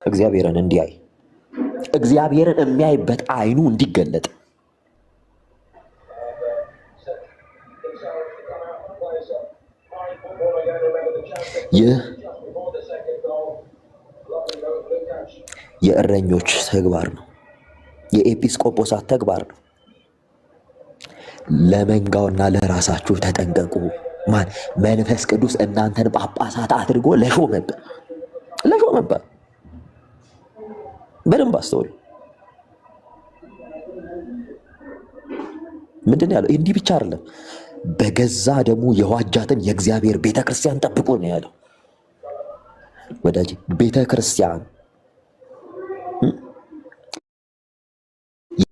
እግዚአብሔርን እንዲያይ እግዚአብሔርን የሚያይበት አይኑ እንዲገለጥ ይህ የእረኞች ተግባር ነው። የኤጲስቆጶሳት ተግባር ነው። ለመንጋውና ለራሳችሁ ተጠንቀቁ። ማን? መንፈስ ቅዱስ እናንተን ጳጳሳት አድርጎ ለሾመበት። በደንብ አስተውሉ። ምንድን ያለው? እንዲህ ብቻ አይደለም፣ በገዛ ደሙ የዋጃትን የእግዚአብሔር ቤተክርስቲያን ጠብቁ ነው ያለው። ወዳጅ ቤተክርስቲያን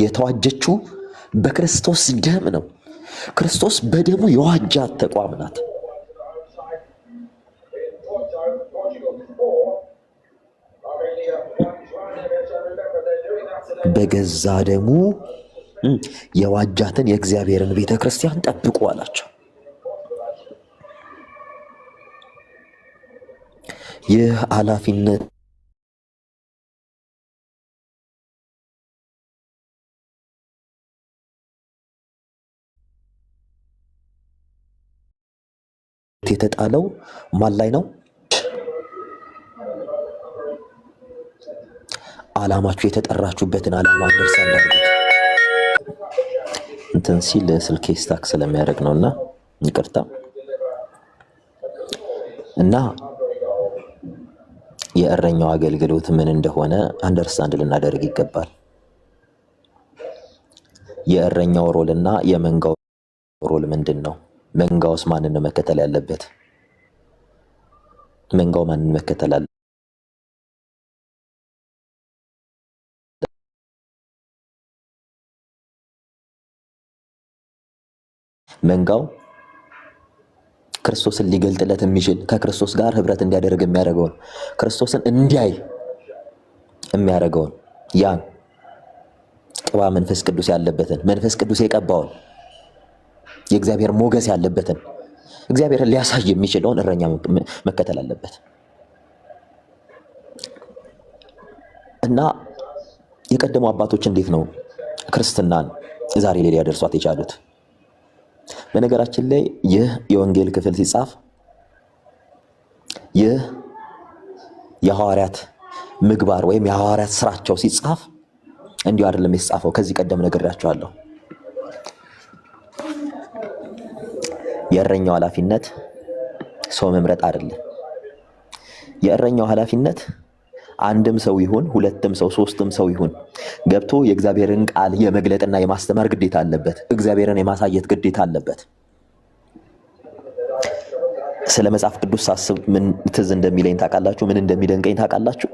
የተዋጀችው በክርስቶስ ደም ነው። ክርስቶስ በደሙ የዋጃት ተቋም ናት። በገዛ ደሙ የዋጃትን የእግዚአብሔርን ቤተ ክርስቲያን ጠብቁ አላቸው። ይህ ኃላፊነት የተጣለው ማን ላይ ነው? ዓላማችሁ የተጠራችሁበትን ዓላማ እንደርሳላችሁ። እንትን ሲል ስልኬ ስታክ ስለሚያደርግ ነውና ይቅርታ። እና የእረኛው አገልግሎት ምን እንደሆነ አንደርስታንድ ልናደርግ ይገባል። የእረኛው ሮልና የመንጋው ሮል ምንድን ነው? መንጋውስ ማንን ነው መከተል ያለበት? መንጋው ማንን መከተል አለ? መንጋው ክርስቶስን ሊገልጥለት የሚችል ከክርስቶስ ጋር ህብረት እንዲያደርግ የሚያደርገውን ክርስቶስን እንዲያይ የሚያደርገውን ያን ቅባ መንፈስ ቅዱስ ያለበትን መንፈስ ቅዱስ የቀባውን የእግዚአብሔር ሞገስ ያለበትን እግዚአብሔርን ሊያሳይ የሚችለውን እረኛ መከተል አለበት። እና የቀደሙ አባቶች እንዴት ነው ክርስትናን ዛሬ ላይ ሊያደርሷት የቻሉት? በነገራችን ላይ ይህ የወንጌል ክፍል ሲጻፍ ይህ የሐዋርያት ምግባር ወይም የሐዋርያት ስራቸው ሲጻፍ እንዲሁ አይደለም የተጻፈው። ከዚህ ቀደም ነግሬያችኋለሁ። የእረኛው ኃላፊነት ሰው መምረጥ አይደለም። የእረኛው ኃላፊነት አንድም ሰው ይሁን ሁለትም ሰው ሶስትም ሰው ይሁን ገብቶ የእግዚአብሔርን ቃል የመግለጥና የማስተማር ግዴታ አለበት። እግዚአብሔርን የማሳየት ግዴታ አለበት። ስለ መጽሐፍ ቅዱስ ሳስብ ምን ትዝ እንደሚለኝ ታውቃላችሁ? ምን እንደሚደንቀኝ ታውቃላችሁ?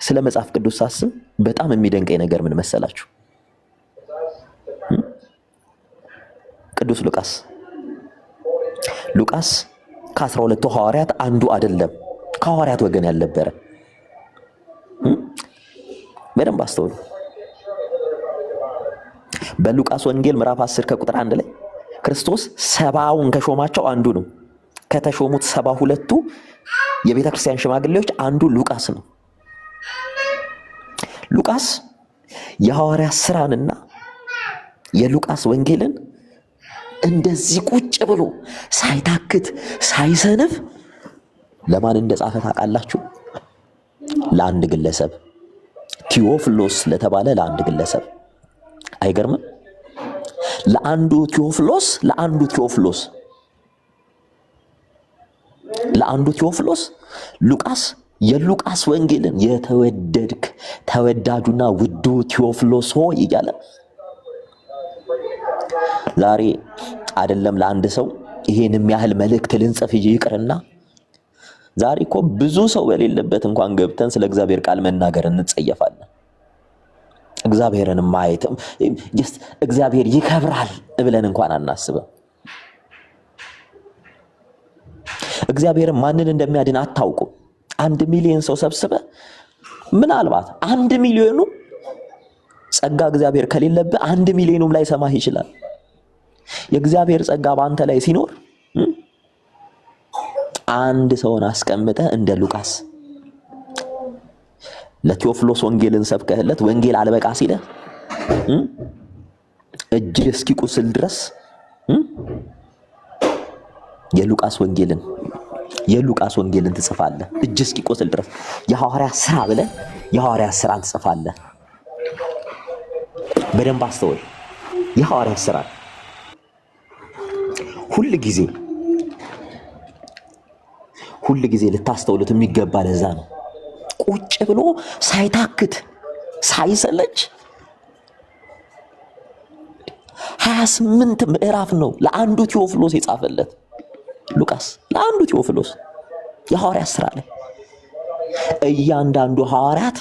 ስለ መጽሐፍ ቅዱስ ሳስብ በጣም የሚደንቀኝ ነገር ምን መሰላችሁ? ቅዱስ ሉቃስ ከ12ቱ ሐዋርያት አንዱ አይደለም። ከሐዋርያት ወገን ያልነበረ። በደንብ አስተውሉ። በሉቃስ ወንጌል ምዕራፍ 10 ከቁጥር 1 ላይ ክርስቶስ 70ውን ከሾማቸው አንዱ ነው። ከተሾሙት 72ቱ የቤተ ክርስቲያን ሽማግሌዎች አንዱ ሉቃስ ነው። ሉቃስ የሐዋርያት ስራንና የሉቃስ ወንጌልን እንደዚህ ቁጭ ብሎ ሳይታክት ሳይሰንፍ ለማን እንደጻፈ ታውቃላችሁ? ለአንድ ግለሰብ፣ ቴዎፍሎስ ለተባለ ለአንድ ግለሰብ። አይገርምም? ለአንዱ ቴዎፍሎስ ሉቃስ የሉቃስ ወንጌልን ተወዳጁና ውዱ ቴዎፍሎስ ሆይ እያለ ዛሬ አይደለም ለአንድ ሰው ይሄንም ያህል መልእክት ልንጽፍ ይቅርና ዛሬ እኮ ብዙ ሰው በሌለበት እንኳን ገብተን ስለ እግዚአብሔር ቃል መናገር እንጸየፋለን። እግዚአብሔርን ማየት እግዚአብሔር ይከብራል ብለን እንኳን አናስብም። እግዚአብሔርን ማንን እንደሚያድን አታውቁም። 1 ሚሊዮን ሰው ሰብስበ ምናልባት 1 ሚሊዮኑ ጸጋ እግዚአብሔር ከሌለበት 1 ሚሊዮኑም ላይ ሰማህ ይችላል። የእግዚአብሔር ጸጋ በአንተ ላይ ሲኖር አንድ ሰውን አስቀምጠ እንደ ሉቃስ ለቴዎፍሎስ ወንጌልን ሰብከህለት ወንጌል አልበቃ ሲለ እጅ እስኪቁስል ድረስ የሉቃስ ወንጌልን ትጽፋለህ። እጅ እስኪቆስል ድረስ የሐዋርያ ሥራ ብለህ የሐዋርያ ሥራን ትጽፋለህ። በደንብ አስተውል። የሐዋርያ ሥራ ሁል ጊዜ ልታስተውሉት የሚገባ ለዛ ነው። ቁጭ ብሎ ሳይታክት ሳይሰለች 28 ምዕራፍ ነው ለአንዱ ቴዎፍሎስ የጻፈለት ሉቃስ፣ ለአንዱ ቴዎፍሎስ የሐዋርያ ሥራ ላይ እያንዳንዱ ሐዋርያት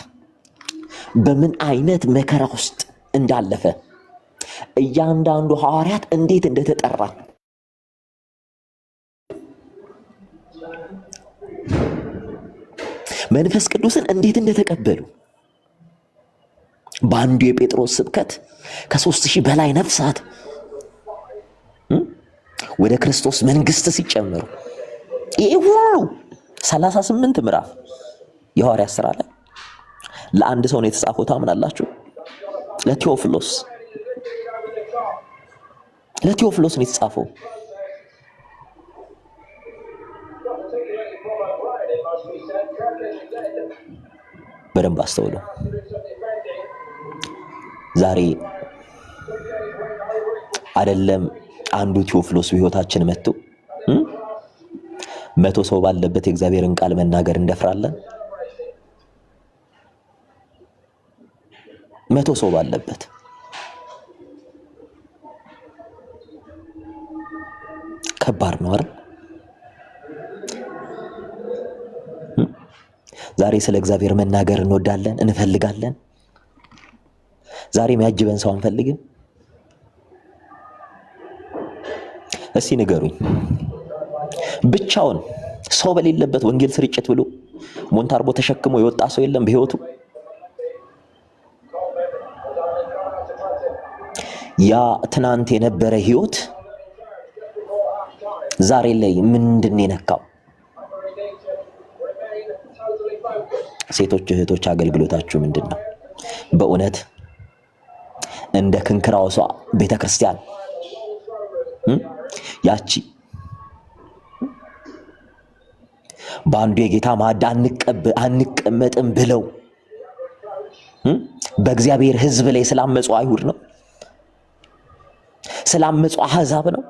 በምን አይነት መከራ ውስጥ እንዳለፈ፣ እያንዳንዱ ሐዋርያት እንዴት እንደተጠራ፣ መንፈስ ቅዱስን እንዴት እንደተቀበሉ፣ በአንዱ የጴጥሮስ ስብከት ከ3000 በላይ ነፍሳት ወደ ክርስቶስ መንግስት ሲጨመሩ፣ ይሄ ሁሉ 38 ምዕራፍ የሐዋርያት ሥራ ላይ ለአንድ ሰው ነው የተጻፈው። ታምናላችሁ? ለቴዎፍሎስ ነው የተጻፈው። በደንብ አስተውሉ። ዛሬ አይደለም አንዱ ቴዎፍሎስ በሕይወታችን መጥቶ 100 ሰው ባለበት የእግዚአብሔርን ቃል መናገር እንደፍራለን። 100 ሰው ባለበት ከባድ ነው አይደል? ዛሬ ስለ እግዚአብሔር መናገር እንወዳለን፣ እንፈልጋለን። ዛሬ የሚያጅበን ሰው አንፈልግም። እስቲ ንገሩኝ፣ ብቻውን ሰው በሌለበት ወንጌል ስርጭት ብሎ ሞንታርቦ ተሸክሞ የወጣ ሰው የለም በሕይወቱ? ያ ትናንት የነበረ ሕይወት ዛሬ ላይ ምንድን የነካው? ሴቶች እህቶች አገልግሎታችሁ ምንድን ነው? በእውነት እንደ ክንክራውሷ ቤተክርስቲያን ያቺ በአንዱ የጌታ ማዕድ አንቀመጥም ብለው በእግዚአብሔር ሕዝብ ላይ ስላመጹ አይሁድ ነው? ስላመጹ አሕዛብ ነው?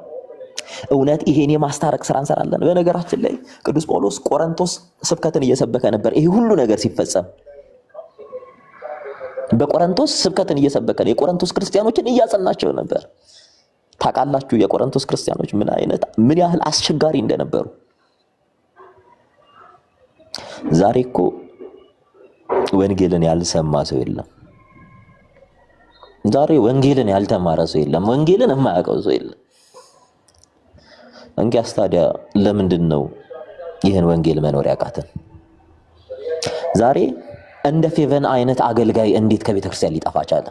እውነት ይሄን የማስታረቅ ስራ እንሰራለን? በነገራችን ላይ ቅዱስ ጳውሎስ ቆሮንቶስ ስብከትን እየሰበከ ነበር። ይሄ ሁሉ ነገር ሲፈጸም በቆሮንቶስ ስብከትን እየሰበከ ነው። የቆሮንቶስ ክርስቲያኖችን እያጸናቸው ነበር። ታውቃላችሁ የቆሮንቶስ ክርስቲያኖች ምን ያህል አስቸጋሪ እንደነበሩ። ዛሬ እኮ ወንጌልን ያልሰማ ሰው የለም። ዛሬ ወንጌልን ያልተማረ ሰው የለም። ወንጌልን የማያውቀው ሰው የለም። እንግዲያስ ታዲያ ለምንድን ነው ይህን ወንጌል መኖር ያቃተን? ዛሬ እንደ ፌቨን አይነት አገልጋይ እንዴት ከቤተ ክርስቲያን ሊጠፋ ቻለ?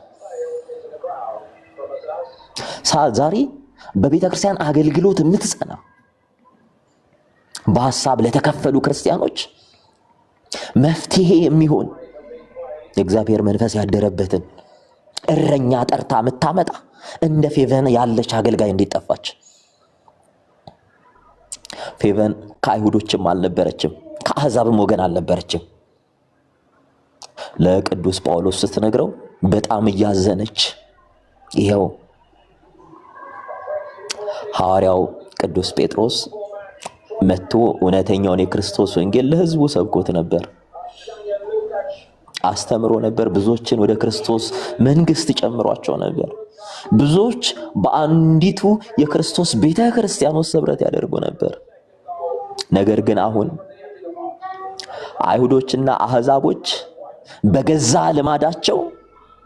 ዛሬ በቤተ ክርስቲያን አገልግሎት የምትጸና በሐሳብ ለተከፈሉ ክርስቲያኖች መፍትሄ የሚሆን የእግዚአብሔር መንፈስ ያደረበትን እረኛ ጠርታ የምታመጣ እንደ ፌቨን ያለች አገልጋይ እንዴት ጠፋች? ፌቨን ከአይሁዶችም አልነበረችም፣ ከአሕዛብም ወገን አልነበረችም። ለቅዱስ ጳውሎስ ስትነግረው በጣም እያዘነች ይሄው ሐዋርያው ቅዱስ ጴጥሮስ መጥቶ እውነተኛውን የክርስቶስ ወንጌል ለሕዝቡ ሰብኮት ነበር፣ አስተምሮ ነበር። ብዙዎችን ወደ ክርስቶስ መንግስት ጨምሯቸው ነበር። ብዙዎች በአንዲቱ የክርስቶስ ቤተ ክርስቲያን ውስጥ ኅብረት ያደርጉ ነበር። ነገር ግን አሁን አይሁዶችና አሕዛቦች በገዛ ልማዳቸው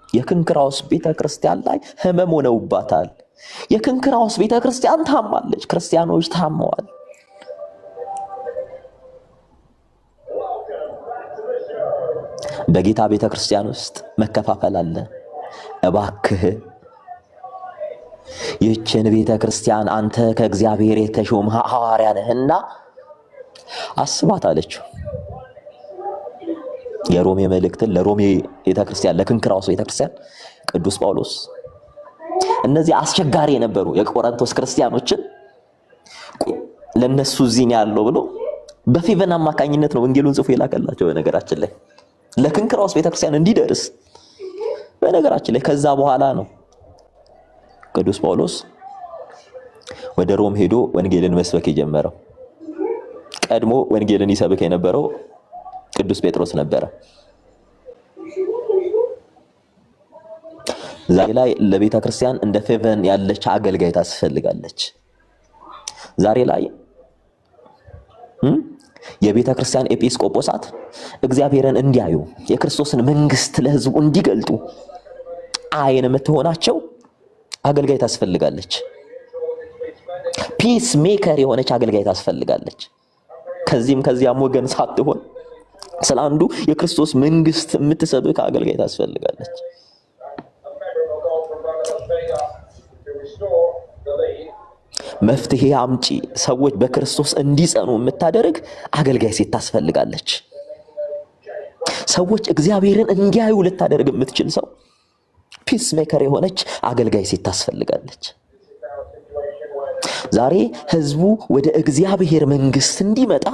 የክንክራውስ ቤተ ክርስቲያን ላይ ሕመም ሆነውባታል። የክንክራውስ ቤተ ክርስቲያን ታማለች። ክርስቲያኖች ታመዋል። በጌታ ቤተ ክርስቲያን ውስጥ መከፋፈል አለ። እባክህ ይህችን ቤተ ክርስቲያን አንተ ከእግዚአብሔር የተሾምህ ሐዋርያ ነህና አስባት አለችው። የሮሜ መልእክትን ለሮሜ ቤተክርስቲያን ለክንክራውስ ቤተክርስቲያን ቅዱስ ጳውሎስ እነዚህ አስቸጋሪ የነበሩ የቆሮንቶስ ክርስቲያኖችን ለነሱ እዚህ ያለው ብሎ በፌቨን አማካኝነት ነው ወንጌሉን ጽፎ የላከላቸው። በነገራችን ላይ ለክንክራውስ ቤተክርስቲያን እንዲደርስ በነገራችን ላይ ከዛ በኋላ ነው ቅዱስ ጳውሎስ ወደ ሮም ሄዶ ወንጌልን መስበክ የጀመረው። ቀድሞ ወንጌልን ይሰብክ የነበረው ቅዱስ ጴጥሮስ ነበረ። ዛሬ ላይ ለቤተ ክርስቲያን እንደ ፌቨን ያለች አገልጋይ ታስፈልጋለች። ዛሬ ላይ የቤተ ክርስቲያን ኤጲስቆጶሳት እግዚአብሔርን እንዲያዩ የክርስቶስን መንግስት ለሕዝቡ እንዲገልጡ አይን የምትሆናቸው አገልጋይ ታስፈልጋለች። ፒስ ሜከር የሆነች አገልጋይ ታስፈልጋለች። ከዚያም ወገን ሳትሆን ስለ አንዱ የክርስቶስ መንግስት የምትሰብክ አገልጋይ ታስፈልጋለች። መፍትሄ አምጪ ሰዎች በክርስቶስ እንዲጸኑ የምታደርግ አገልጋይ ሴት ታስፈልጋለች። ሰዎች እግዚአብሔርን እንዲያዩ ልታደርግ የምትችል ሰው ፒስ ሜከር የሆነች አገልጋይ ሴት ታስፈልጋለች። ዛሬ ህዝቡ ወደ እግዚአብሔር መንግስት እንዲመጣ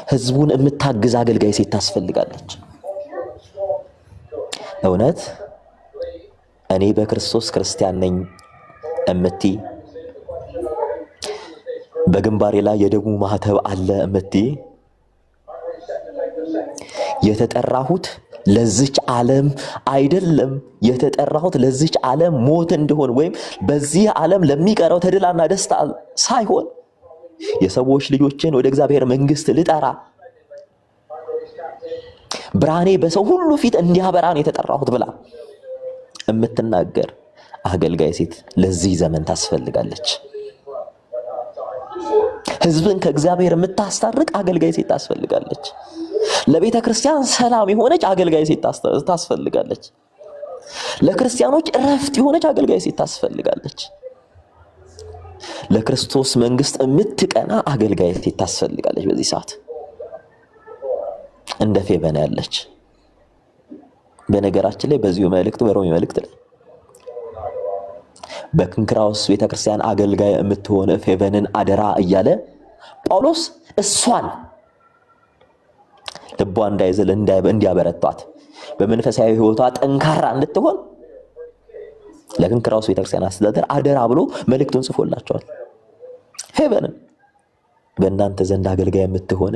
ህዝቡን የምታግዝ አገልጋይ ሴት ታስፈልጋለች። እውነት እኔ በክርስቶስ ክርስቲያን ነኝ እምትይ፣ በግንባሬ ላይ የደሙ ማህተብ አለ እምትይ፣ የተጠራሁት ለዚች ዓለም አይደለም፣ የተጠራሁት ለዚች ዓለም ሞት እንደሆነ ወይም በዚህ ዓለም ለሚቀረው ተድላና ደስታ ሳይሆን የሰዎች ልጆችን ወደ እግዚአብሔር መንግስት ልጠራ ብርሃኔ በሰው ሁሉ ፊት እንዲያበራን የተጠራሁት ብላ የምትናገር አገልጋይ ሴት ለዚህ ዘመን ታስፈልጋለች። ህዝብን ከእግዚአብሔር የምታስታርቅ አገልጋይ ሴት ታስፈልጋለች። ለቤተ ክርስቲያን ሰላም የሆነች አገልጋይ ሴት ታስፈልጋለች። ለክርስቲያኖች እረፍት የሆነች አገልጋይ ሴት ታስፈልጋለች። ለክርስቶስ መንግስት የምትቀና አገልጋይ ሴት ታስፈልጋለች። በዚህ ሰዓት እንደ ፌቨን ያለች። በነገራችን ላይ በዚሁ መልእክት በሮሜ መልእክት ላይ በክንክራውስ ቤተክርስቲያን አገልጋይ የምትሆን ፌቨንን አደራ እያለ ጳውሎስ እሷን ልቧ እንዳይዝል እንዲያበረቷት በመንፈሳዊ ህይወቷ ጠንካራ እንድትሆን ለክንክራውስ ቤተክርስቲያን አስተዳደር አደራ ብሎ መልእክቱን ጽፎላቸዋል። ፌቨንን በእናንተ ዘንድ አገልጋይ የምትሆን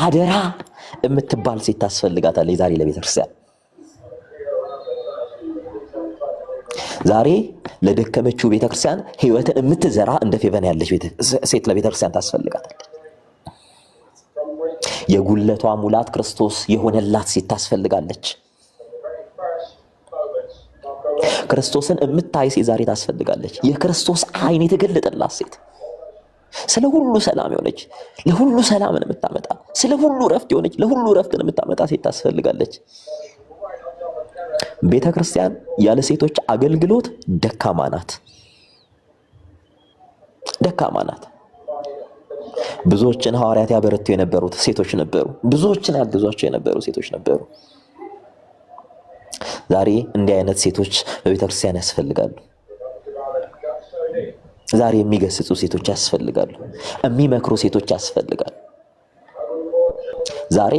አደራ የምትባል ሴት ታስፈልጋታለች ዛሬ ለቤተክርስቲያን። ዛሬ ለደከመችው ቤተክርስቲያን ህይወትን የምትዘራ እንደ ፌቨን ያለች ሴት ለቤተክርስቲያን ታስፈልጋታለች። የጉለቷ ሙላት ክርስቶስ የሆነላት ሴት ታስፈልጋለች። ክርስቶስን የምታይ ሴት ዛሬ ታስፈልጋለች። የክርስቶስ አይን የተገለጠላት ሴት፣ ስለ ሁሉ ሰላም የሆነች ለሁሉ ሰላምን የምታመጣ፣ ስለ ሁሉ ረፍት የሆነች ለሁሉ ረፍትን የምታመጣ ሴት ታስፈልጋለች። ቤተ ክርስቲያን ያለ ሴቶች አገልግሎት ደካማ ናት። ብዙዎችን ሐዋርያት ያበረቱ የነበሩት ሴቶች ነበሩ። ብዙዎችን ያግዟቸው የነበሩ ሴቶች ነበሩ። ዛሬ እንዲህ አይነት ሴቶች በቤተ ክርስቲያን ያስፈልጋሉ። ዛሬ የሚገስጹ ሴቶች ያስፈልጋሉ። የሚመክሩ ሴቶች ያስፈልጋሉ። ዛሬ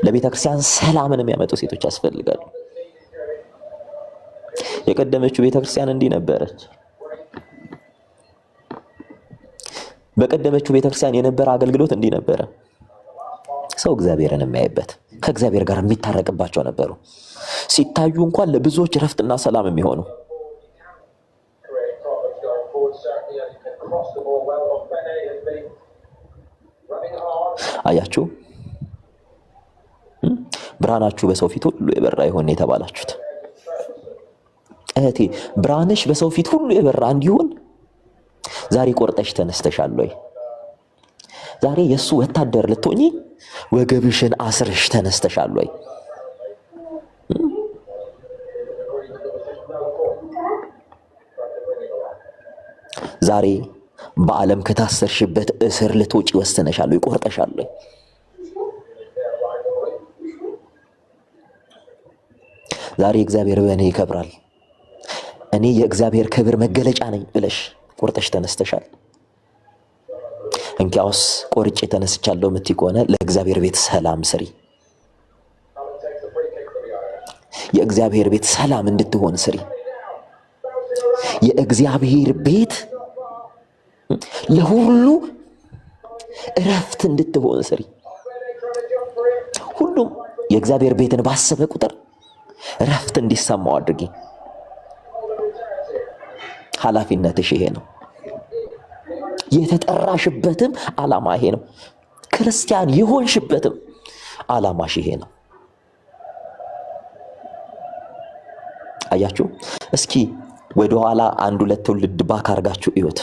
ለቤተ ክርስቲያን ሰላምን የሚያመጡ ሴቶች ያስፈልጋሉ። የቀደመችው ቤተ ክርስቲያን እንዲህ ነበረች። በቀደመችው ቤተ ክርስቲያን የነበረ አገልግሎት እንዲህ ነበረ። ሰው እግዚአብሔርን የሚያይበት ከእግዚአብሔር ጋር የሚታረቅባቸው ነበሩ። ሲታዩ እንኳን ለብዙዎች ረፍትና ሰላም የሚሆኑ። አያችሁ፣ ብርሃናችሁ በሰው ፊት ሁሉ የበራ ይሆን የተባላችሁት። እህቴ ብርሃንሽ በሰው ፊት ሁሉ የበራ እንዲሆን ዛሬ ቆርጠሽ ተነስተሻል ወይ? ዛሬ የሱ ወታደር ልትሆኚ ወገብሽን አስረሽ ተነስተሻል ወይ? ዛሬ በዓለም ከታሰርሽበት እስር ልትወጪ ወስነሻል፣ ይቆርጠሻል። ዛሬ እግዚአብሔር በእኔ ይከብራል፣ እኔ የእግዚአብሔር ክብር መገለጫ ነኝ ብለሽ ቆርጠሽ ተነስተሻል። እንኪያውስ ቆርጬ ተነስቻለሁ የምትይ ከሆነ ለእግዚአብሔር ቤት ሰላም ስሪ። የእግዚአብሔር ቤት ሰላም እንድትሆን ስሪ። የእግዚአብሔር ቤት ለሁሉ እረፍት እንድትሆን ስሪ። ሁሉም የእግዚአብሔር ቤትን ባሰበ ቁጥር እረፍት እንዲሰማው አድርጊ። ኃላፊነትሽ ይሄ ነው። የተጠራሽበትም ዓላማ ይሄ ነው። ክርስቲያን የሆንሽበትም ዓላማሽ ይሄ ነው። አያችሁ? እስኪ ወደ ኋላ አንድ ሁለት ትውልድ ባክ አርጋችሁ እዩት።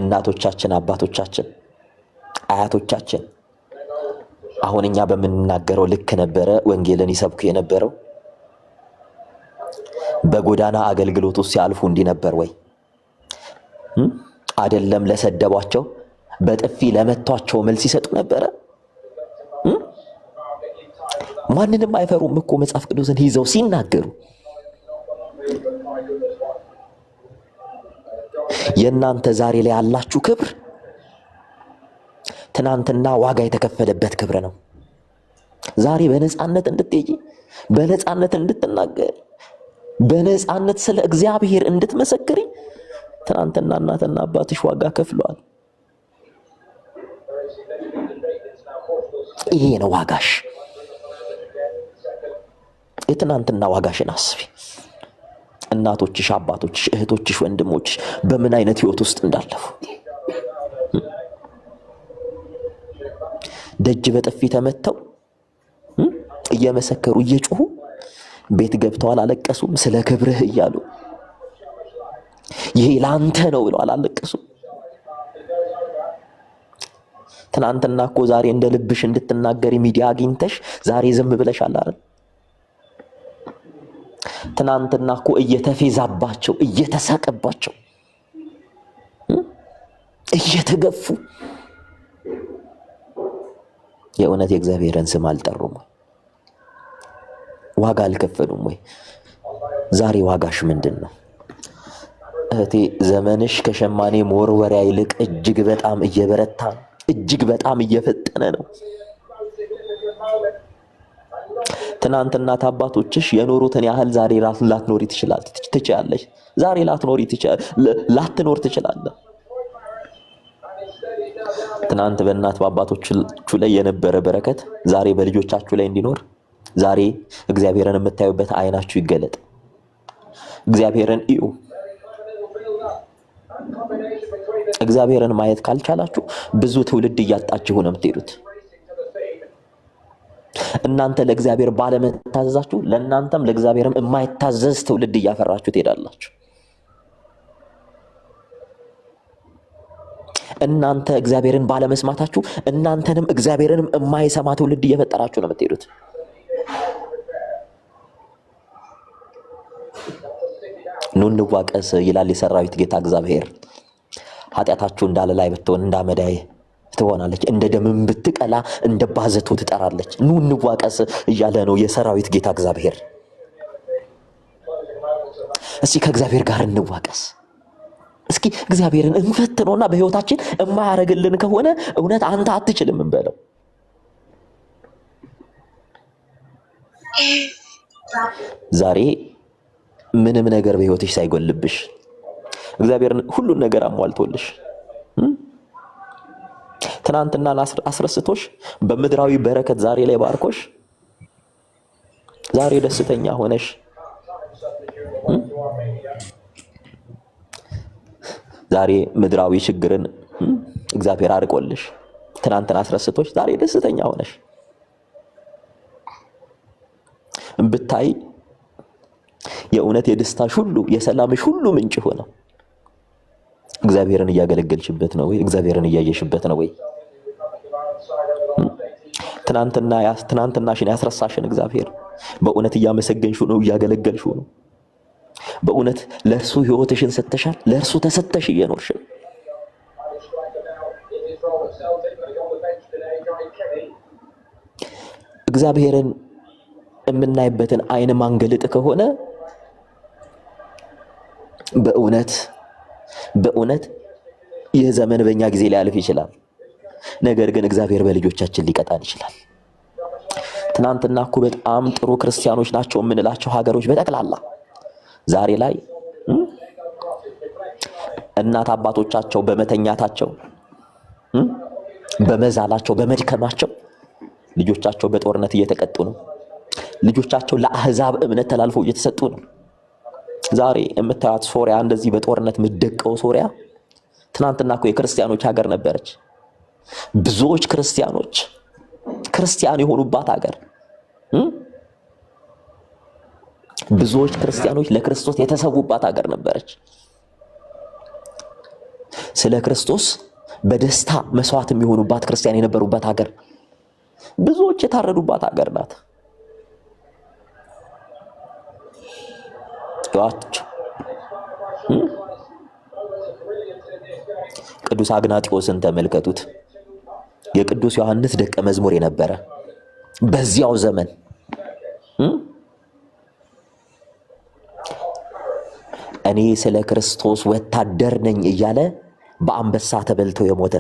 እናቶቻችን፣ አባቶቻችን፣ አያቶቻችን አሁን እኛ በምንናገረው ልክ ነበረ ወንጌልን ይሰብኩ የነበረው? በጎዳና አገልግሎት ውስጥ ሲያልፉ እንዲህ ነበር ወይ? አይደለም ለሰደቧቸው በጥፊ ለመቷቸው መልስ ይሰጡ ነበረ? ማንንም አይፈሩም እኮ መጽሐፍ ቅዱስን ይዘው ሲናገሩ። የእናንተ ዛሬ ላይ ያላችሁ ክብር ትናንትና ዋጋ የተከፈለበት ክብር ነው። ዛሬ በነፃነት እንድትሄጂ፣ በነፃነት እንድትናገሪ፣ በነፃነት ስለ እግዚአብሔር እንድትመሰክሪ ትናንትና እናትና አባትሽ ዋጋ ከፍለዋል። ይሄ ነው ዋጋሽ። የትናንትና ዋጋሽን አስቢ። እናቶችሽ፣ አባቶችሽ፣ እህቶችሽ፣ ወንድሞችሽ በምን አይነት ህይወት ውስጥ እንዳለፉ ደጅ በጥፊ ተመተው እየመሰከሩ እየጮሁ ቤት ገብተው አላለቀሱም? ስለ ክብርህ እያሉ ይሄ ላንተ ነው ብለው አላለቀሱም? ትናንትና እኮ ዛሬ እንደ ልብሽ እንድትናገሪ ሚዲያ አግኝተሽ ዛሬ ዝም ብለሻል አይደል? ትናንትና እኮ እየተፌዛባቸው፣ እየተሳቀባቸው፣ እየተገፉ የእውነት የእግዚአብሔርን ስም አልጠሩም? ዋጋ አልከፈሉም ወይ? ዛሬ ዋጋሽ ምንድን ነው? እህቴ ዘመንሽ ከሸማኔ መወርወሪያ ይልቅ እጅግ በጣም እየበረታ፣ እጅግ በጣም እየፈጠነ ነው። ትናንትና አባቶችሽ የኖሩትን ያህል ዛሬ ላትኖሪ ትችላለሽ። ዛሬ ላትኖር ትችላለህ። ትናንት በእናት በአባቶቹ ላይ የነበረ በረከት ዛሬ በልጆቻችሁ ላይ እንዲኖር ዛሬ እግዚአብሔርን የምታዩበት አይናችሁ ይገለጥ። እግዚአብሔርን እዩ። እግዚአብሔርን ማየት ካልቻላችሁ ብዙ ትውልድ እያጣችሁ ነው የምትሄዱት። እናንተ ለእግዚአብሔር ባለመታዘዛችሁ ለእናንተም ለእግዚአብሔርም የማይታዘዝ ትውልድ እያፈራችሁ ትሄዳላችሁ። እናንተ እግዚአብሔርን ባለመስማታችሁ እናንተንም እግዚአብሔርንም የማይሰማ ትውልድ እየፈጠራችሁ ነው የምትሄዱት። ኑ እንዋቀስ ይላል የሰራዊት ጌታ እግዚአብሔር። ኃጢአታችሁ እንዳለ ላይ ብትሆን እንዳመዳይ ትሆናለች፣ እንደ ደምም ብትቀላ እንደ ባዘቶ ትጠራለች። ኑ እንዋቀስ እያለ ነው የሰራዊት ጌታ እግዚአብሔር። እስኪ ከእግዚአብሔር ጋር እንዋቀስ። እስኪ እግዚአብሔርን እንፈትነውና በህይወታችን የማያደርግልን ከሆነ እውነት አንተ አትችልም እንበለው። ዛሬ ምንም ነገር በህይወትሽ ሳይጎልብሽ እግዚአብሔርን ሁሉን ነገር አሟልቶልሽ ትናንትና አስረስቶሽ በምድራዊ በረከት ዛሬ ላይ ባርኮሽ ዛሬ ደስተኛ ሆነሽ ዛሬ ምድራዊ ችግርን እግዚአብሔር አርቆልሽ ትናንትና አስረስቶሽ ዛሬ ደስተኛ ሆነሽ ብታይ የእውነት የደስታሽ ሁሉ የሰላምሽ ሁሉ ምንጭ ሆነ እግዚአብሔርን እያገለገልሽበት ነው ወይ? እግዚአብሔርን እያየሽበት ነው ወይ? ትናንትናሽን ያስረሳሽን እግዚአብሔር በእውነት እያመሰገንሽው ነው? እያገለገልሽው ነው? በእውነት ለእርሱ ሕይወትሽን ሰጥተሻል? ለእርሱ ተሰጥተሽ እየኖርሽ ነው? እግዚአብሔርን የምናይበትን አይን ማንገልጥ ከሆነ በእውነት ይህ ዘመን በእኛ ጊዜ ሊያልፍ ይችላል። ነገር ግን እግዚአብሔር በልጆቻችን ሊቀጣን ይችላል። ትናንትና እኮ በጣም ጥሩ ክርስቲያኖች ናቸው የምንላቸው ሀገሮች በጠቅላላ ዛሬ ላይ እናት አባቶቻቸው በመተኛታቸው፣ በመዛላቸው፣ በመድከማቸው ልጆቻቸው በጦርነት እየተቀጡ ነው። ልጆቻቸው ለአህዛብ እምነት ተላልፈው እየተሰጡ ነው። ዛሬ የምታዩት ሶሪያ እንደዚህ በጦርነት ምደቀው ሶሪያ ትናንትና እኮ የክርስቲያኖች ሀገር ነበረች። ብዙዎች ክርስቲያን የሆኑባት ሀገር፣ ብዙዎች ክርስቲያኖች ለክርስቶስ የተሰዉባት ሀገር ነበረች። ስለ ክርስቶስ በደስታ መስዋዕት የሚሆኑባት ክርስቲያን የነበሩባት ሀገር፣ ብዙዎች የታረዱባት ሀገር ናት። ቅዱስ አግናጢዮስን ተመልከቱት። የቅዱስ ዮሐንስ ደቀ መዝሙር የነበረ በዚያው ዘመን እኔ ስለ ክርስቶስ ወታደር ነኝ እያለ በአንበሳ ተበልቶ የሞተ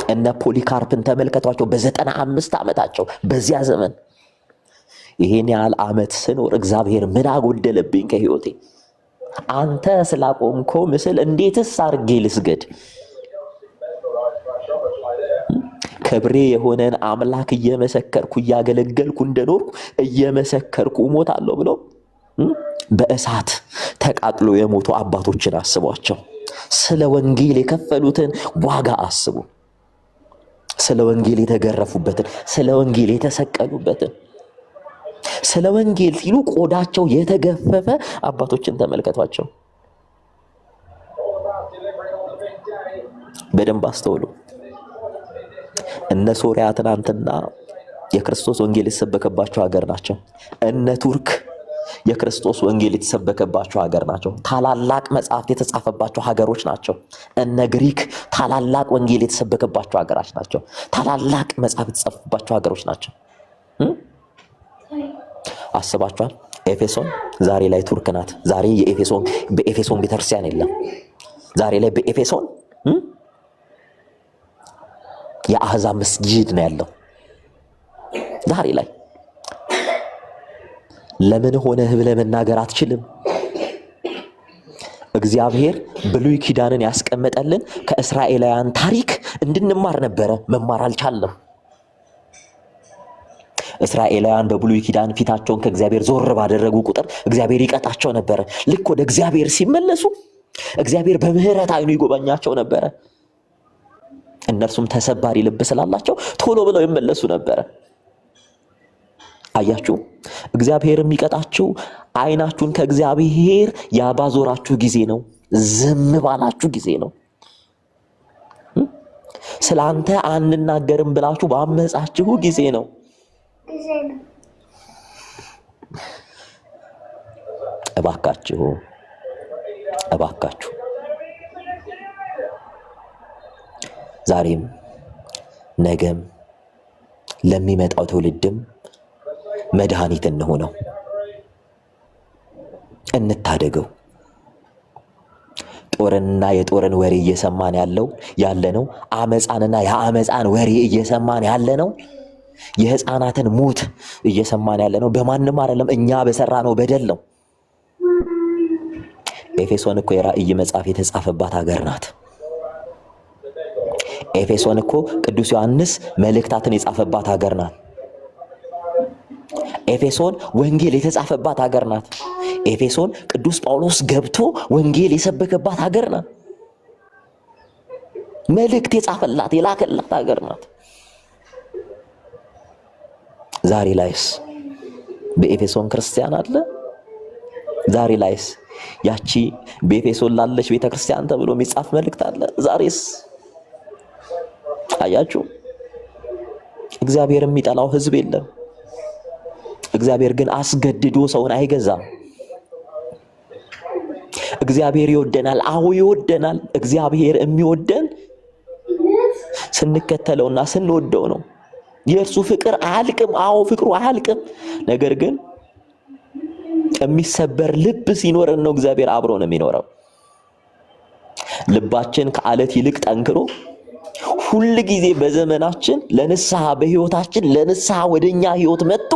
እነ ፖሊካርፕን ተመልከቷቸው። በ95 ዓመታቸው በዚያ ዘመን ይሄን ያህል ዓመት ስኖር እግዚአብሔር ምን አጎደለብኝ ከህይወቴ? አንተ ስላቆምከው ምስል እንዴትስ አርጌ ልስገድ? ክብሬ የሆነን አምላክ እየመሰከርኩ እያገለገልኩ እንደኖርኩ እየመሰከርኩ እሞታለሁ ብሎ በእሳት ተቃጥሎ የሞቱ አባቶችን አስቧቸው። ስለ ወንጌል የከፈሉትን ዋጋ አስቡ። ስለ ወንጌል የተገረፉበትን፣ ስለ ወንጌል የተሰቀሉበትን፣ ስለ ወንጌል ሲሉ ቆዳቸው የተገፈፈ አባቶችን ተመልከቷቸው። በደንብ አስተውሉ። እነ ሶሪያ ትናንትና የክርስቶስ ወንጌል የተሰበከባቸው ሀገር ናቸው። እነ ቱርክ የክርስቶስ ወንጌል የተሰበከባቸው ሀገር ናቸው። ታላላቅ መጽሐፍት የተጻፈባቸው ሀገሮች ናቸው። እነ ግሪክ ታላላቅ ወንጌል የተሰበከባቸው ሀገሮች ናቸው። ታላላቅ መጽሐፍት የተጻፈባቸው ሀገሮች ናቸው። አስባችኋል? ኤፌሶን ዛሬ ላይ ቱርክ ናት። ዛሬ በኤፌሶን ቤተክርስቲያን የለም። ዛሬ ላይ በኤፌሶን የአህዛብ መስጊድ ነው ያለው። ዛሬ ላይ ለምን ሆነህ ብለህ መናገር አትችልም። እግዚአብሔር ብሉይ ኪዳንን ያስቀመጠልን ከእስራኤላውያን ታሪክ እንድንማር ነበረ። መማር አልቻለም። እስራኤላውያን በብሉይ ኪዳን ፊታቸውን ከእግዚአብሔር ዞር ባደረጉ ቁጥር እግዚአብሔር ይቀጣቸው ነበረ። ልክ ወደ እግዚአብሔር ሲመለሱ እግዚአብሔር በምህረት አይኑ ይጎበኛቸው ነበረ። እነርሱም ተሰባሪ ልብ ስላላቸው ቶሎ ብለው ይመለሱ ነበረ። አያችሁ፣ እግዚአብሔር የሚቀጣችሁ አይናችሁን ከእግዚአብሔር ያባዞራችሁ ጊዜ ነው። ዝም ባላችሁ ጊዜ ነው። ስላንተ አንናገርም ብላችሁ ባመጻችሁ ጊዜ ነው። እባካችሁ ዛሬም ነገም ለሚመጣው ትውልድም መድኃኒት እንሆነው፣ እንታደገው። ጦርንና የጦርን ወሬ እየሰማን ያለነው አመፃንና የአመፃን ወሬ እየሰማን ያለነው የህፃናትን ሞት እየሰማን ያለነው በማንም አይደለም፣ እኛ በሰራነው በደል ነው። ኤፌሶን እኮ የራእይ መጽሐፍ የተጻፈባት ሀገር ናት። ኤፌሶን እኮ ቅዱስ ዮሐንስ መልእክታትን የጻፈባት ሀገር ናት። ኤፌሶን ወንጌል የተጻፈባት ሀገር ናት። ኤፌሶን ቅዱስ ጳውሎስ ገብቶ ወንጌል የሰበከባት ሀገር ናት። መልእክት የጻፈላት የላከላት ሀገር ናት። ዛሬ ላይስ በኤፌሶን ክርስቲያን አለ? ዛሬ ላይስ ያቺ በኤፌሶን ላለች ቤተክርስቲያን ተብሎ የሚጻፍ መልእክት አለ? ዛሬስ? አያችሁ፣ እግዚአብሔር የሚጠላው ህዝብ የለም። እግዚአብሔር ግን አስገድዶ ሰውን አይገዛም። እግዚአብሔር ይወደናል። አዎ ይወደናል። እግዚአብሔር የሚወደን ስንከተለውና ስንወደው ነው። የእርሱ ፍቅር አያልቅም። አዎ ፍቅሩ አያልቅም። ነገር ግን የሚሰበር ልብ ሲኖረን ነው እግዚአብሔር አብሮ ነው የሚኖረው። ልባችን ከአለት ይልቅ ጠንክሮ ሁሉ ጊዜ በዘመናችን ለንስሐ በህይወታችን ለንስሐ ወደኛ ህይወት መጥቶ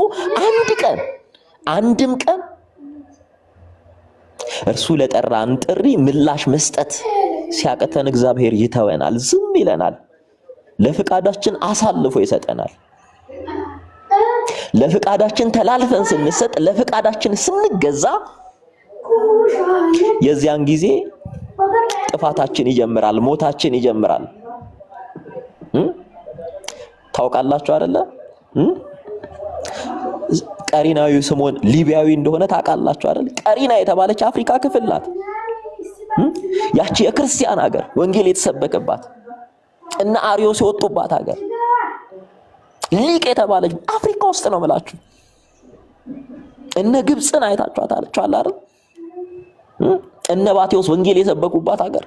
አንድም ቀን እርሱ ለጠራን ጥሪ ምላሽ መስጠት ሲያቀተን እግዚአብሔር ይተወናል፣ ዝም ይለናል፣ ለፍቃዳችን አሳልፎ ይሰጠናል። ለፍቃዳችን ተላልፈን ስንሰጥ፣ ለፍቃዳችን ስንገዛ የዚያን ጊዜ ጥፋታችን ይጀምራል፣ ሞታችን ይጀምራል። ታውቃላችሁ አይደለ? ቀሪናዊ ስምዖን ሊቢያዊ እንደሆነ ታውቃላችሁ አይደል? ቀሪና የተባለች አፍሪካ ክፍል ናት። ያቺ የክርስቲያን ሀገር ወንጌል የተሰበከባት እና አርዮስ የወጡባት ሀገር ሊቅ የተባለች አፍሪካ ውስጥ ነው የምላችሁ። እነ ግብፅን አይታችኋታል አይደል? እነ ባቴዎስ ወንጌል የሰበኩባት ሀገር፣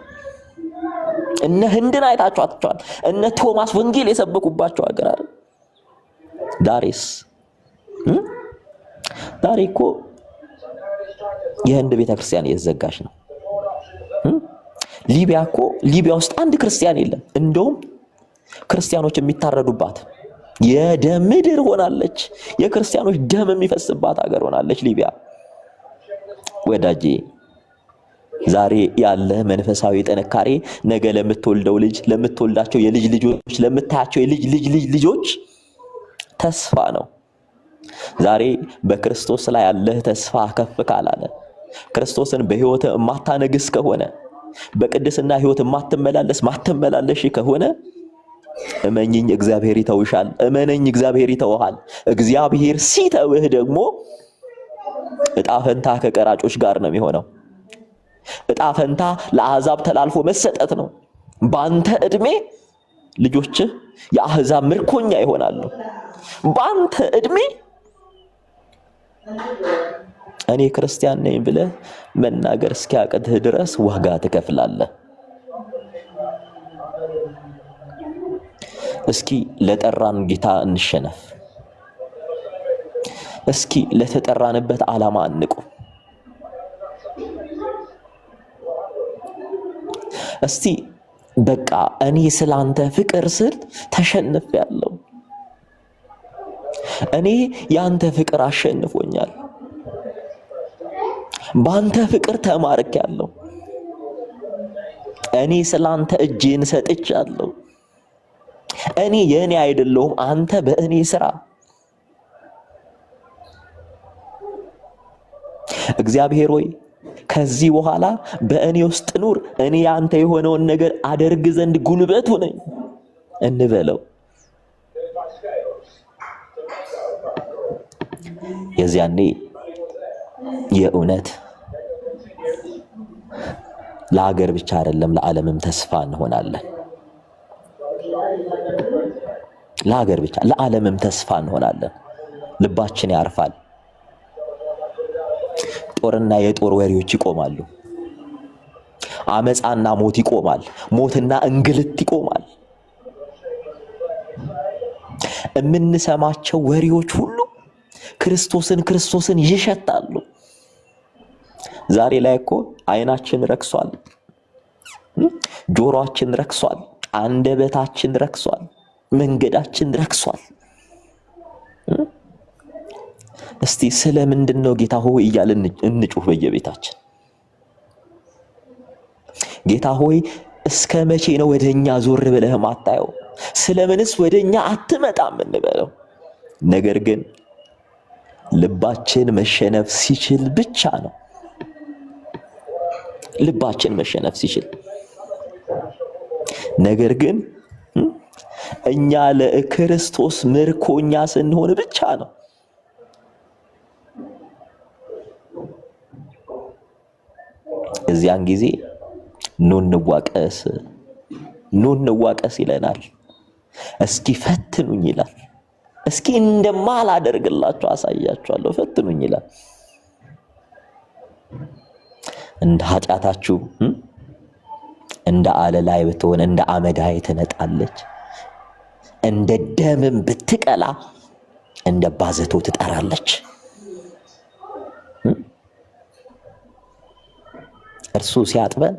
እነ ህንድን አይታችኋታል። እነ ቶማስ ወንጌል የሰበኩባቸው ሀገር አይደል? ዛሬ እኮ የህንድ ቤተክርስቲያን እየተዘጋች ነው። ሊቢያ ውስጥ አንድ ክርስቲያን የለም። እንደውም ክርስቲያኖች የሚታረዱባት የደም ምድር ሆናለች። የክርስቲያኖች ደም የሚፈስባት ሀገር ሆናለች ሊቢያ። ወዳጄ ዛሬ ያለ መንፈሳዊ ጥንካሬ ነገ ለምትወልደው ልጅ፣ ለምትወልዳቸው የልጅ ልጆች፣ ለምታያቸው የልጅ ልጆች ተስፋ ነው። ዛሬ በክርስቶስ ላይ ያለህ ተስፋ ከፍ ካላለ፣ ክርስቶስን በህይወት ማታነግስ ከሆነ፣ በቅድስና ህይወት ማትመላለሽ ከሆነ እመኝኝ እግዚአብሔር ይተውሻል። እመነኝ እግዚአብሔር ይተውሃል። እግዚአብሔር ሲተውህ ደግሞ እጣ ፈንታ ከቀራጮች ጋር ነው የሚሆነው። እጣ ፈንታ ለአሕዛብ ተላልፎ መሰጠት ነው። ባንተ እድሜ ልጆችህ የአሕዛብ ምርኮኛ ይሆናሉ። ባንተ እድሜ እኔ ክርስቲያን ነኝ ብለህ መናገር እስኪያቅትህ ድረስ ዋጋ ትከፍላለህ። እስኪ ለጠራን ጌታ እንሸነፍ። እስኪ ለተጠራንበት ዓላማ እንቁም። እስቲ በቃ እኔ ስላንተ ፍቅር ስል ተሸንፌያለሁ፣ እኔ ያንተ ፍቅር አሸንፎኛል፣ ባንተ ፍቅር ተማርኬያለሁ፣ እኔ ስላንተ እጄን ሰጥቻለሁ፣ እኔ የኔ አይደለሁም አንተ በእኔ ስራ። እግዚአብሔር ሆይ ከዚህ በኋላ በእኔ ውስጥ ኑር፣ እኔ ያንተ የሆነውን ነገር አደርግ ዘንድ ጉልበቱ ነኝ እንበለው። የዚያኔ የእውነት ለሀገር ብቻ አይደለም ለዓለምም ተስፋ እንሆናለን። ለሀገር ብቻ ለዓለምም ተስፋ እንሆናለን። ልባችን ያርፋል። ጦርና የጦር ወሬዎች ይቆማሉ። አመፃና ሞት ይቆማል። ሞትና እንግልት ይቆማል። የምንሰማቸው ወሬዎች ሁሉ ክርስቶስን ይሸታሉ። ዛሬ ላይ እኮ አይናችን ረክሷል፣ ጆሮአችን ረክሷል፣ አንደበታችን ረክሷል፣ መንገዳችን ረክሷል። እስቲ ስለምንድነው ጌታ ሆይ እያልን እንጩህ በየቤታችን። ጌታ ሆይ እስከ መቼ ነው ወደኛ ዞር ብለህ ማታየው? ስለምንስ ወደኛ አትመጣም እንበለው። ነገር ግን ልባችን መሸነፍ ሲችል ብቻ ነው። ልባችን መሸነፍ ሲችል። ነገር ግን እኛ ለክርስቶስ ምርኮኛ ስንሆን ብቻ ነው። እዚያን ጊዜ ኑ እንዋቀስ ይለናል። እስኪ ፈትኑኝ ይላል። እስኪ እንደማላደርግላችሁ አሳያችኋለሁ፣ ፈትኑኝ ይላል። እንደ ኃጢአታችሁ እንደ አለላይ ብትሆን እንደ አመዳይ ትነጣለች፣ እንደ ደምም ብትቀላ እንደ ባዘቶ ትጠራለች። እርሱ ሲያጥበን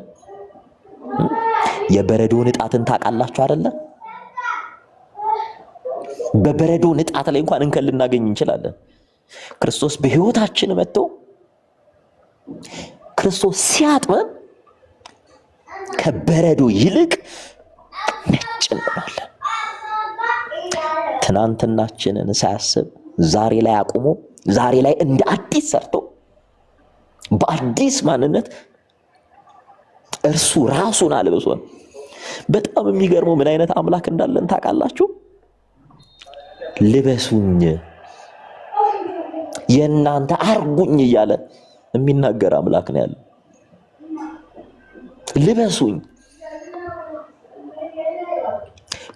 የበረዶ ንጣትን ታውቃላችሁ አይደለ? በበረዶ ንጣት ላይ እንኳን እንከን ልናገኝ እንችላለን። ክርስቶስ በህይወታችን መጥቶ ክርስቶስ ሲያጥበን ከበረዶ ይልቅ ነጭ እንሆናለን። ትናንትናችንን ሳያስብ ዛሬ ላይ አቁሞ ዛሬ ላይ እንደ አዲስ ሰርቶ በአዲስ ማንነት እርሱ ራሱን አልብሶን። በጣም የሚገርመው ምን አይነት አምላክ እንዳለን ታውቃላችሁ? ልበሱኝ የእናንተ አርጉኝ እያለ የሚናገር አምላክ ነው ያለው። ልበሱኝ።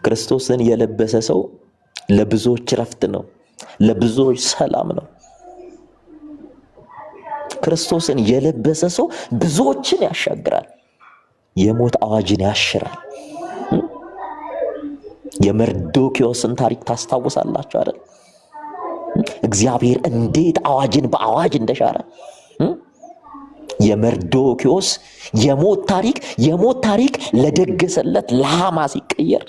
ክርስቶስን የለበሰ ሰው ለብዙዎች ረፍት ነው፣ ለብዙዎች ሰላም ነው። ክርስቶስን የለበሰ ሰው ብዙዎችን ያሻግራል፣ የሞት አዋጅን ያሽራል። የመርዶክዮስን ታሪክ ታስታውሳላችሁ አይደል? እግዚአብሔር እንዴት አዋጅን በአዋጅ እንደሻረ። የመርዶክዮስ የሞት ታሪክ ለደገሰለት ለሃማ ሲቀየር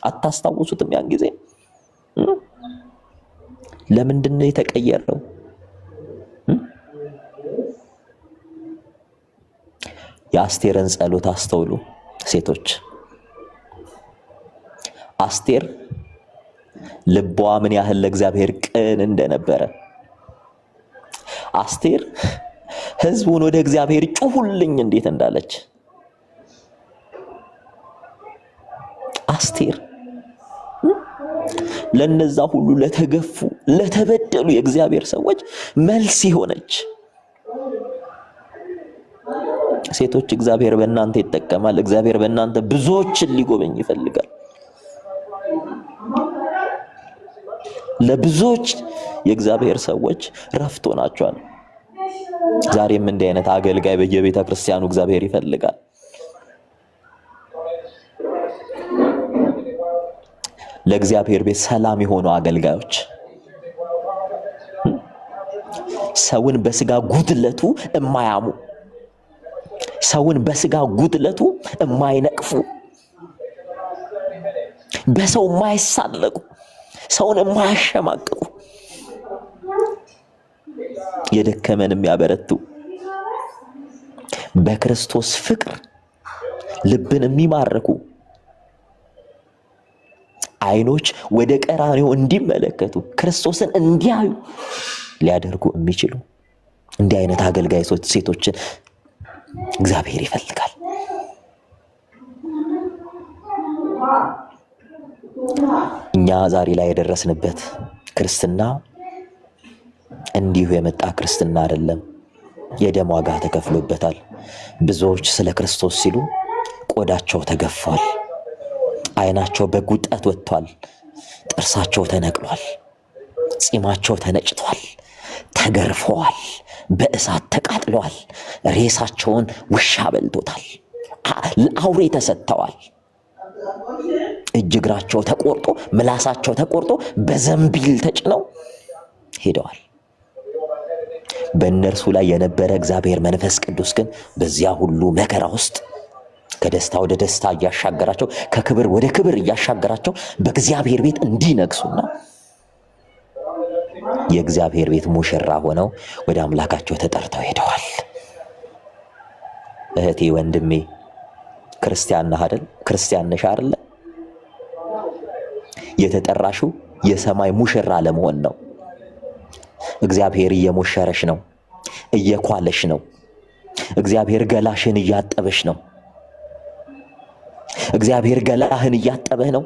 አታስታውሱትም? ያን ጊዜ ለምንድን ነው የተቀየረው? የአስቴርን ጸሎት አስተውሉ ሴቶች። አስቴር ልቧ ምን ያህል ለእግዚአብሔር ቅን እንደነበረ። አስቴር ህዝቡን ወደ እግዚአብሔር ጩሁልኝ እንዴት እንዳለች። አስቴር ለነዛ ሁሉ ለተገፉ ለተበደሉ የእግዚአብሔር ሰዎች መልስ ሆነች። ሴቶች እግዚአብሔር በእናንተ ይጠቀማል። እግዚአብሔር በእናንተ ብዙዎችን ሊጎበኝ ይፈልጋል። ለብዙዎች የእግዚአብሔር ሰዎች ረፍት ሆናችኋል። ዛሬም እንዲህ አይነት አገልጋይ በየቤተ ክርስቲያኑ እግዚአብሔር ይፈልጋል። ለእግዚአብሔር ቤት ሰላም የሆኑ አገልጋዮች፣ ሰውን በስጋ ጉድለቱ የማያሙ፣ ሰውን በስጋ ጉድለቱ የማይነቅፉ፣ በሰው የማይሳለቁ፣ ሰውን የማያሸማቅቁ፣ የደከመን የሚያበረቱ፣ በክርስቶስ ፍቅር ልብን የሚማርኩ፣ አይኖች ወደ ቀራንዮ እንዲመለከቱ ክርስቶስን እንዲያዩ ሊያደርጉ የሚችሉ እንዲህ አይነት አገልጋይ ሴቶችን እግዚአብሔር ይፈልጋል። እኛ ዛሬ ላይ የደረስንበት ክርስትና እንዲሁ የመጣ ክርስትና አይደለም። የደም ዋጋ ተከፍሎበታል። ብዙዎች ስለ ክርስቶስ ሲሉ ቆዳቸው ተገፏል፣ አይናቸው በጉጠት ወጥቷል፣ ጥርሳቸው ተነቅሏል፣ ጺማቸው ተነጭቷል፣ ተገርፈዋል፣ በእሳት ተቃጥለዋል፣ ሬሳቸውን ውሻ በልቶታል፣ ለአውሬ ተሰጥተዋል። እጅ እግራቸው ተቆርጦ ምላሳቸው ተቆርጦ በዘንቢል ተጭነው ሄደዋል። በእነርሱ ላይ የነበረ እግዚአብሔር መንፈስ ቅዱስ ግን በዚያ ሁሉ መከራ ውስጥ ከደስታ ወደ ደስታ እያሻገራቸው ከክብር ወደ ክብር እያሻገራቸው በእግዚአብሔር ቤት እንዲነግሱና የእግዚአብሔር ቤት ሙሽራ ሆነው ወደ አምላካቸው ተጠርተው ሄደዋል። እህቴ ወንድሜ ክርስቲያን ነህ አይደል? ክርስቲያን ነሽ አይደል? የተጠራሽው የሰማይ ሙሽራ ለመሆን ነው። እግዚአብሔር እየሞሸረሽ ነው፣ እየኳለሽ ነው። እግዚአብሔር ገላሽን እያጠበሽ ነው። እግዚአብሔር ገላህን እያጠበህ ነው።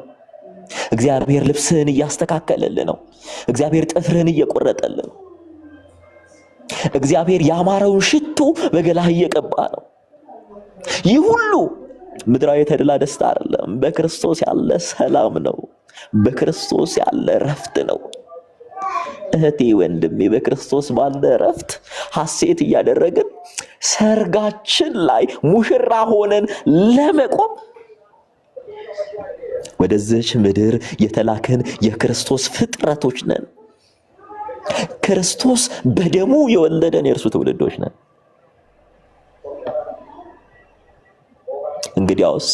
እግዚአብሔር ልብስህን እያስተካከለልህ ነው። እግዚአብሔር ጥፍርህን እየቆረጠልህ ነው። እግዚአብሔር ያማረውን ሽቶ በገላህ እየቀባ ነው። ይህ ሁሉ ምድራዊ ተድላ ደስታ አይደለም፣ በክርስቶስ ያለ ሰላም ነው። በክርስቶስ ያለ ረፍት ነው። እህቴ ወንድሜ በክርስቶስ ባለ ረፍት ሐሴት እያደረግን ሰርጋችን ላይ ሙሽራ ሆነን ለመቆም ወደዚች ምድር የተላከን የክርስቶስ ፍጥረቶች ነን። ክርስቶስ በደሙ የወለደን የእርሱ ትውልዶች ነን። እንግዲያውስ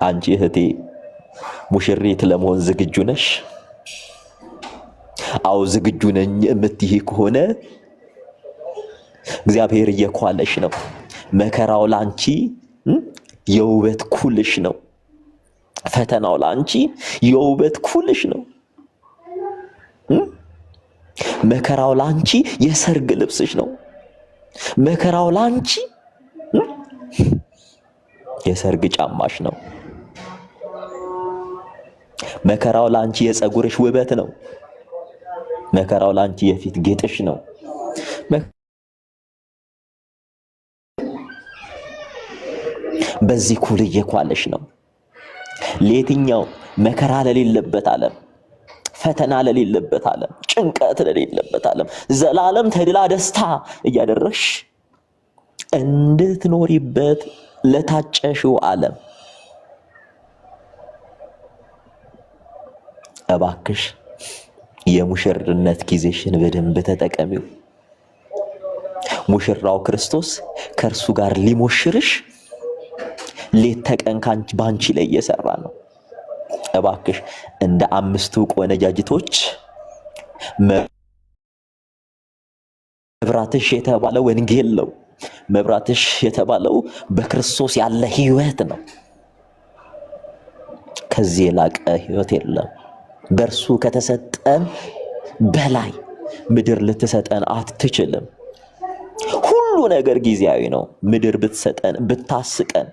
አንቺ እህቴ ሙሽሪት ለመሆን ዝግጁ ነሽ? አው ዝግጁ ነኝ እምትይ ከሆነ እግዚአብሔር እየኳለሽ ነው። መከራው ላንቺ የውበት ኩልሽ ነው። ፈተናው ላንቺ የውበት ኩልሽ ነው። መከራው ላንቺ የሰርግ ልብስሽ ነው። መከራው ላንቺ የሰርግ ጫማሽ ነው። መከራው ላንቺ የፀጉርሽ ውበት ነው። መከራው ላንቺ የፊት ጌጥሽ ነው። በዚህ ኩል እየኳለሽ ነው። ለየትኛው መከራ ለሌለበት ዓለም፣ ፈተና ለሌለበት ዓለም፣ ጭንቀት ለሌለበት ዓለም ዘላለም ተድላ ደስታ እያደረሽ እንድትኖሪበት ለታጨሽው ዓለም እባክሽ የሙሽርነት ጊዜሽን በደንብ ተጠቀሚው። ሙሽራው ክርስቶስ ከእርሱ ጋር ሊሞሽርሽ ሌት ተቀን ባንቺ ላይ እየሰራ ነው። እባክሽ እንደ 5ቱ ቆነጃጅቶች መብራትሽ የተባለው ወንጌል ነው። መብራትሽ የተባለው በክርስቶስ ያለ ሕይወት ነው። ከዚህ የላቀ ሕይወት የለም። በእርሱ ከተሰጠን በላይ ምድር ልትሰጠን አትችልም። ሁሉ ነገር ጊዜያዊ ነው። ምድር ብትሰጠን ብታስቀን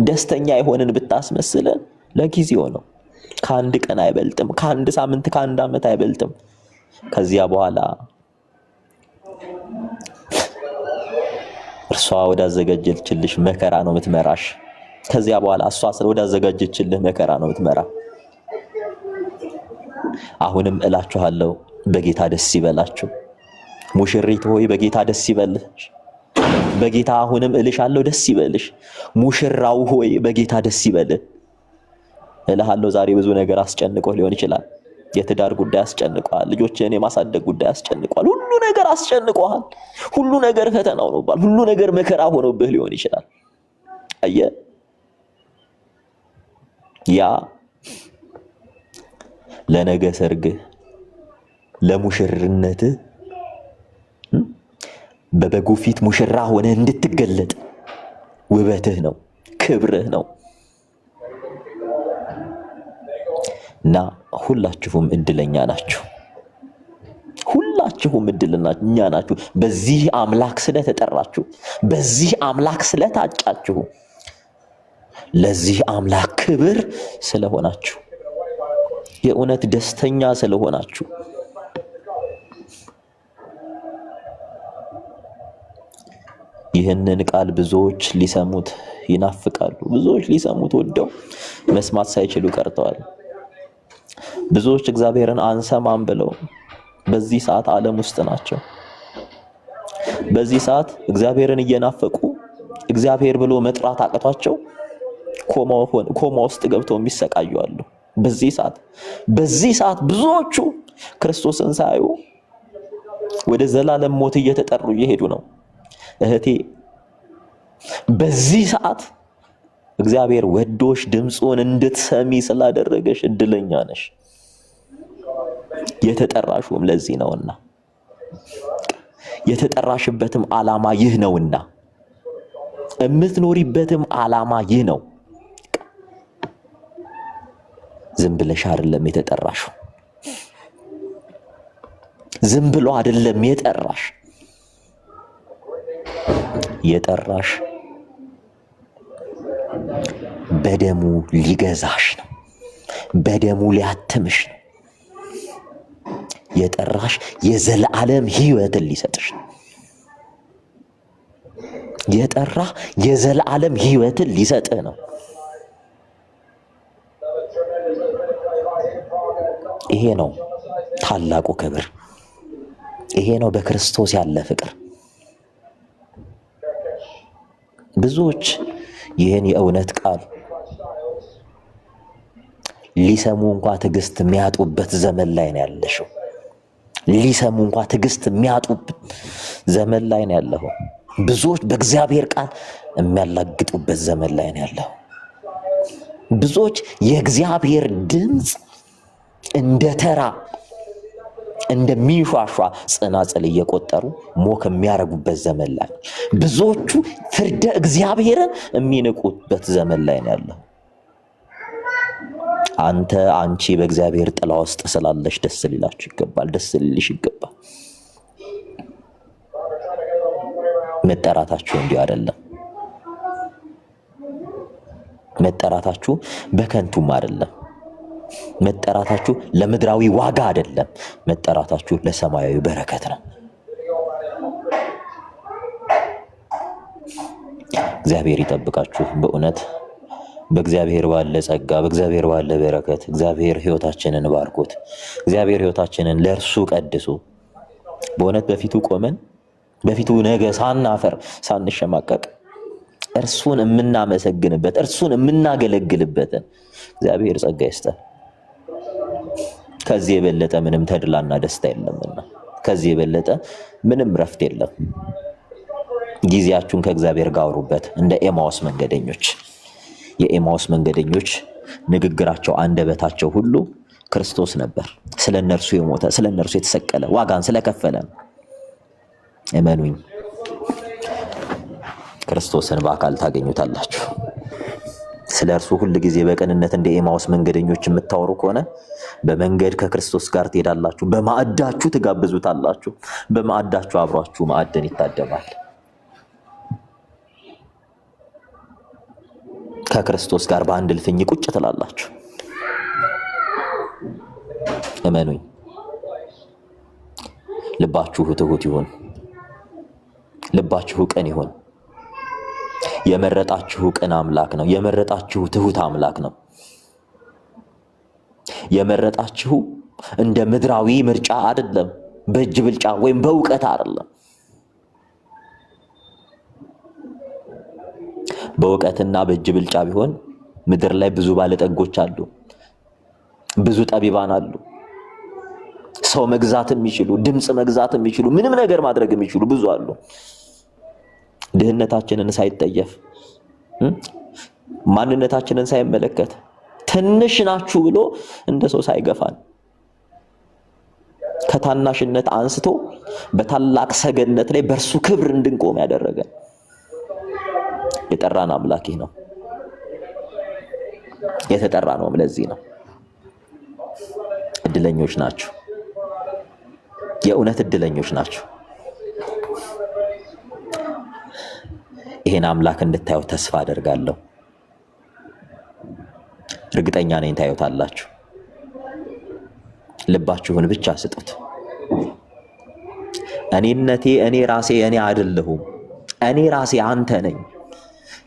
ደስተኛ የሆንን ብታስመስለን ለጊዜው ነው። ከአንድ ቀን አይበልጥም። ከአንድ ሳምንት ከአንድ ዓመት አይበልጥም። ከዚያ በኋላ እርሷ ወዳዘጋጀችልሽ መከራ ነው የምትመራሽ። ከዚያ በኋላ እሷ ወዳዘጋጀችልህ መከራ ነው የምትመራ። አሁንም እላችኋለሁ በጌታ ደስ ይበላችሁ። ሙሽሪት ሆይ በጌታ ደስ ይበልሽ። በጌታ አሁንም እልሻለሁ ደስ ይበልሽ። ሙሽራው ሆይ በጌታ ደስ ይበልህ እልሃለሁ። ዛሬ ብዙ ነገር አስጨንቆ ሊሆን ይችላል። የትዳር ጉዳይ አስጨንቋል። ልጆችን የማሳደግ ጉዳይ አስጨንቋል። ሁሉ ነገር አስጨንቋል። ሁሉ ነገር ፈተና ሆኖብሃል። ሁሉ ነገር መከራ ሆኖብህ ሊሆን ይችላል። አየህ ያ ለነገ ሰርግህ ለሙሽርነትህ በበጉ ፊት ሙሽራ ሆነ እንድትገለጥ ውበትህ ነው፣ ክብርህ ነው። እና ሁላችሁም እድለኛ ናችሁ። ሁላችሁም እድለኛ ናችሁ። በዚህ አምላክ ስለተጠራችሁ፣ በዚህ አምላክ ስለታጫችሁ፣ ለዚህ አምላክ ክብር ስለሆናችሁ፣ የእውነት ደስተኛ ስለሆናችሁ ይህንን ቃል ብዙዎች ሊሰሙት ይናፍቃሉ። ብዙዎች ሊሰሙት ወደው መስማት ሳይችሉ ቀርተዋል። ብዙዎች እግዚአብሔርን አንሰማም ብለው በዚህ ሰዓት ዓለም ውስጥ ናቸው። በዚህ ሰዓት እግዚአብሔርን እየናፈቁ እግዚአብሔር ብሎ መጥራት አቅቷቸው ኮማ ውስጥ ገብተው የሚሰቃዩ አሉ። በዚህ ሰዓት ብዙዎቹ ክርስቶስን ሳዩ ወደ ዘላለም ሞት እየተጠሩ እየሄዱ ነው። እህቴ በዚህ ሰዓት እግዚአብሔር ወዶሽ ድምጹን እንድትሰሚ ስላደረገሽ እድለኛ ነሽ። የተጠራሽውም ለዚህ ነውና የተጠራሽበትም ዓላማ ይህ ነውና የምትኖሪበትም ዓላማ ይህ ነው። ዝም ብለሽ አይደለም የተጠራሽው። ዝም ብሎ አይደለም የጠራሽ በደሙ ሊገዛሽ ነው። በደሙ ሊያትምሽ ነው። የጠራሽ የዘላለም ሕይወትን ሊሰጥሽ ነው። የጠራ የዘላለም ሕይወትን ሊሰጥህ ነው። ይሄ ነው ታላቁ ክብር። ይሄ ነው በክርስቶስ ያለ ፍቅር። ብዙዎች ይህን የእውነት ቃል ሊሰሙ እንኳን ትዕግስት የሚያጡበት ዘመን ላይ ነው ያለሽው። ሊሰሙ እንኳን ትዕግስት የሚያጡበት ዘመን ላይ ነው ያለው። ብዙዎች በእግዚአብሔር ቃል የሚያላግጡበት ዘመን ላይ ነው ያለው። ብዙዎች የእግዚአብሔር ድምፅ እንደ ተራ እንደሚንሿሿ ጽናጽል እየቆጠሩ ሞክ የሚያረጉበት ዘመን ላይ፣ ብዙዎቹ ፍርደ እግዚአብሔርን የሚንቁበት ዘመን ላይ ነው ያለው። አንተ አንቺ በእግዚአብሔር ጥላ ውስጥ ስላለሽ ደስ ሊላችሁ ይገባል። ደስ ሊልሽ ይገባል። መጠራታችሁ እንዲህ አይደለም። መጠራታችሁ በከንቱም አይደለም። መጠራታችሁ ለምድራዊ ዋጋ አይደለም። መጠራታችሁ ለሰማያዊ በረከት ነው። እግዚአብሔር ይጠብቃችሁ። በእውነት በእግዚአብሔር ባለ ጸጋ፣ በእግዚአብሔር ባለ በረከት እግዚአብሔር ሕይወታችንን ባርኮት፣ እግዚአብሔር ሕይወታችንን ለእርሱ ቀድሶ በእውነት በፊቱ ቆመን በፊቱ ነገ ሳናፈር ሳንሸማቀቅ እርሱን የምናመሰግንበት እርሱን የምናገለግልበትን እግዚአብሔር ጸጋ ይስጠን። ከዚህ የበለጠ ምንም ተድላና ደስታ የለምና፣ ከዚህ የበለጠ ምንም ረፍት የለም። ጊዜያችሁን ከእግዚአብሔር ጋር አውሩበት። እንደ ኤማውስ መንገደኞች፣ የኤማውስ መንገደኞች ንግግራቸው አንደበታቸው ሁሉ ክርስቶስ ነበር። ስለነርሱ የሞተ ስለነርሱ የተሰቀለ ዋጋን ስለከፈለ። እመኑኝ ክርስቶስን በአካል ታገኙታላችሁ። ስለ እርሱ ሁሉ ጊዜ በቅንነት እንደ ኤማውስ መንገደኞች የምታወሩ ከሆነ በመንገድ ከክርስቶስ ጋር ትሄዳላችሁ። በማዕዳችሁ ትጋብዙታላችሁ። በማዕዳችሁ አብሯችሁ ማዕድን ይታደማል። ከክርስቶስ ጋር በአንድ እልፍኝ ቁጭ ትላላችሁ። እመኑኝ። ልባችሁ ትሁት ይሁን። ልባችሁ ቅን ይሁን። የመረጣችሁ ቅን አምላክ ነው። የመረጣችሁ ትሁት አምላክ ነው። የመረጣችሁ እንደ ምድራዊ ምርጫ አይደለም፣ በእጅ ብልጫ ወይም በእውቀት አይደለም። በእውቀትና በእጅ ብልጫ ቢሆን ምድር ላይ ብዙ ባለጠጎች አሉ፣ ብዙ ጠቢባን አሉ፣ ሰው መግዛት የሚችሉ ድምጽ መግዛት የሚችሉ ምንም ነገር ማድረግ የሚችሉ ብዙ አሉ። ድህነታችንን ሳይጠየፍ ማንነታችንን ሳይመለከት ትንሽ ናችሁ ብሎ እንደ ሰው ሳይገፋን ከታናሽነት አንስቶ በታላቅ ሰገነት ላይ በእርሱ ክብር እንድንቆም ያደረገ የጠራን አምላክ ነው። የተጠራ ነው። ለዚህ ነው። እድለኞች ናችሁ። የእውነት እድለኞች ናችሁ። ይሄን አምላክ እንድታዩ ተስፋ አደርጋለሁ። እርግጠኛ ነኝ ታዩታላችሁ። ልባችሁን ብቻ ስጡት። እኔነቴ እኔ ራሴ እኔ አይደለሁም፣ እኔ ራሴ አንተ ነኝ።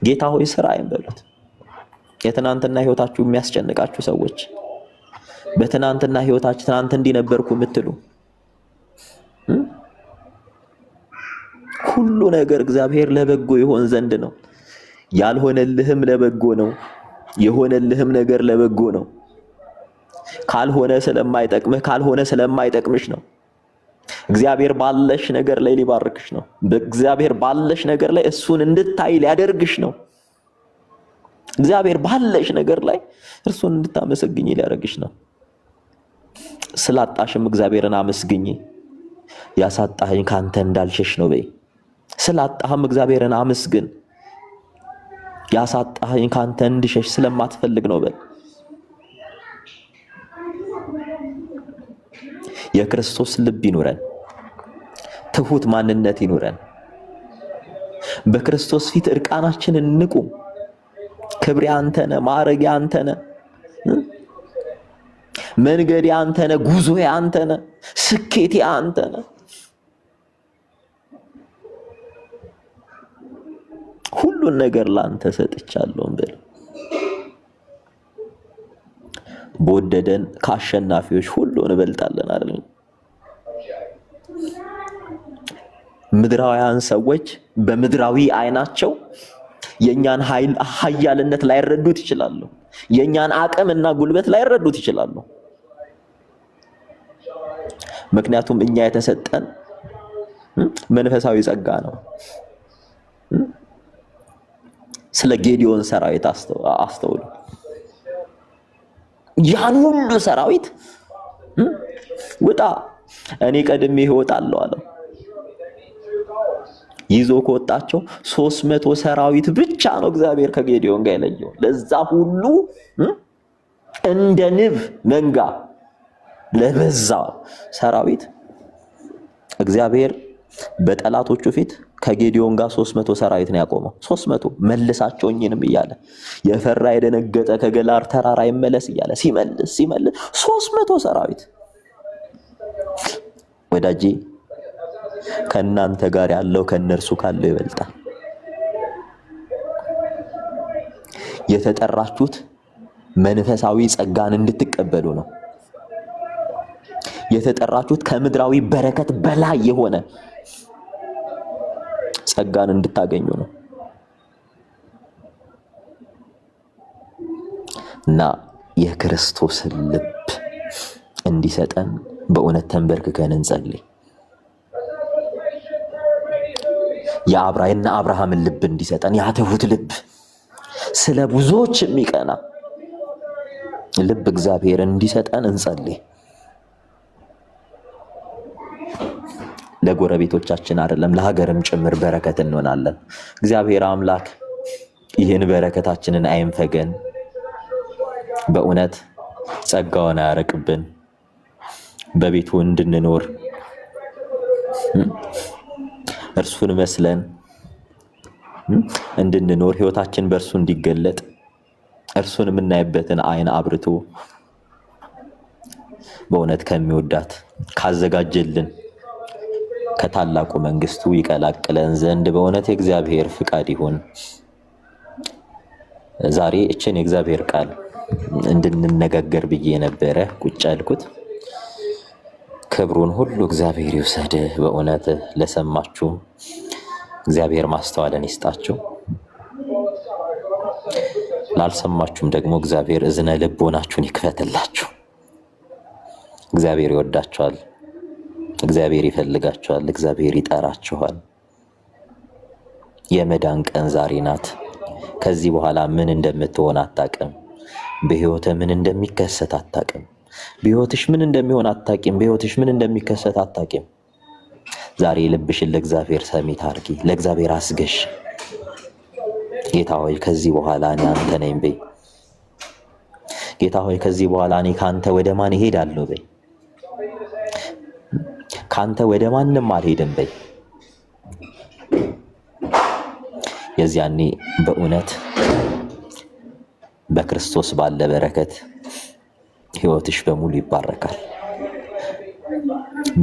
ጌታ ሆይ ስራዬን በሉት። የትናንትና ህይወታችሁ የሚያስጨንቃችሁ ሰዎች፣ በትናንትና ህይወታችሁ ትናንት እንዲነበርኩ የምትሉ ሁሉ ነገር እግዚአብሔር ለበጎ ይሆን ዘንድ ነው። ያልሆነልህም ለበጎ ነው፣ የሆነልህም ነገር ለበጎ ነው። ካልሆነ ስለማይጠቅምህ ካልሆነ ስለማይጠቅምሽ ነው። እግዚአብሔር ባለሽ ነገር ላይ ሊባርክሽ ነው። በእግዚአብሔር ባለሽ ነገር ላይ እሱን እንድታይ ሊያደርግሽ ነው። እግዚአብሔር ባለሽ ነገር ላይ እርሱን እንድታመሰግኝ ሊያደርግሽ ነው። ስላጣሽም እግዚአብሔርን አመስግኝ። ያሳጣኸኝ ካንተ እንዳልሸሽ ነው በይ። ስላጣህም እግዚአብሔርን አመስግን። ያሳጣኸኝ ካንተ እንድሸሽ ስለማትፈልግ ነው በል። የክርስቶስ ልብ ይኑረን። ትሁት ማንነት ይኑረን። በክርስቶስ ፊት እርቃናችንን እንቁም። ክብሬ አንተነ፣ ማዕረጌ አንተነ፣ መንገዴ አንተነ፣ ጉዞዬ አንተነ፣ ስኬቴ አንተነ። ሁሉን ነገር ላንተ ሰጥቻለሁ እንበል። በወደደን ከአሸናፊዎች ሁሉ እንበልጣለን አይደል? ምድራውያን ሰዎች በምድራዊ አይናቸው የኛን ኃያልነት ላይረዱት ይችላሉ። የኛን አቅምና ጉልበት ላይረዱት ይችላሉ። ምክንያቱም እኛ የተሰጠን መንፈሳዊ ጸጋ ነው። ስለ ጌዲዮን ሰራዊት አስተውሉ። ያን ሁሉ ሰራዊት ውጣ እኔ ቀድሜ እወጣለሁ አለው። ይዞ ከወጣቸው 300 ሰራዊት ብቻ ነው እግዚአብሔር ከጌዲዮን ጋር የለየው። ለዛ ሁሉ እንደ ንብ መንጋ ለበዛ ሰራዊት እግዚአብሔር በጠላቶቹ ፊት ከጌዲዮን ጋር 300 ሰራዊት ነው ያቆመው። 300 መልሳቸውኝንም እያለ የፈራ የደነገጠ ከገላር ተራራ ይመለስ እያለ ሲመልስ 300 ሰራዊት። ወዳጄ ከእናንተ ጋር ያለው ከነርሱ ካለው ይበልጣል። የተጠራችሁት መንፈሳዊ ጸጋን እንድትቀበሉ ነው። የተጠራችሁት ከምድራዊ በረከት በላይ የሆነ ጸጋን እንድታገኙ ነው። እና የክርስቶስን ልብ እንዲሰጠን በእውነት ተንበርክከን እንጸልይ። የአብራይና አብርሃምን ልብ እንዲሰጠን፣ ያተሁት ልብ፣ ስለ ብዙዎች የሚቀና ልብ እግዚአብሔር እንዲሰጠን እንጸልይ። ለጎረቤቶቻችን አይደለም ለሀገርም ጭምር በረከት እንሆናለን። እግዚአብሔር አምላክ ይህን በረከታችንን አይንፈገን። በእውነት ጸጋውን አያርቅብን። በቤቱ እንድንኖር እርሱን መስለን እንድንኖር ህይወታችን በእርሱ እንዲገለጥ እርሱን የምናይበትን አይን አብርቶ በእውነት ከሚወዳት ካዘጋጀልን ከታላቁ መንግስቱ ይቀላቅለን ዘንድ በእውነት የእግዚአብሔር ፍቃድ ይሁን። ዛሬ እችን የእግዚአብሔር ቃል እንድንነጋገር ብዬ ነበረ ቁጭ ያልኩት። ክብሩን ሁሉ እግዚአብሔር ይውሰድ። በእውነት ለሰማችሁ እግዚአብሔር ማስተዋልን ይስጣችሁ፣ ላልሰማችሁም ደግሞ እግዚአብሔር እዝነ ልቦናችሁን ይክፈትላችሁ። እግዚአብሔር ይወዳችኋል። እግዚአብሔር ይፈልጋችኋል። እግዚአብሔር ይጠራችኋል። የመዳን ቀን ዛሬ ናት። ከዚህ በኋላ ምን እንደምትሆን አታውቅም። በህይወትህ ምን እንደሚከሰት አታውቅም። በህይወትሽ ምን እንደሚሆን አታውቂም። በህይወትሽ ምን እንደሚከሰት አታውቂም። ዛሬ ልብሽን ለእግዚአብሔር ሰሚት አድርጊ፣ ለእግዚአብሔር አስገሽ። ጌታ ሆይ ከዚህ በኋላ እኔ አንተ ነኝ በይ። ጌታ ሆይ ከዚህ በኋላ እኔ ካንተ ወደ ማን እሄዳለሁ በይ። ካንተ ወደ ማንም አልሄድም በይ። የዚያኔ በእውነት በክርስቶስ ባለ በረከት ህይወትሽ በሙሉ ይባረካል።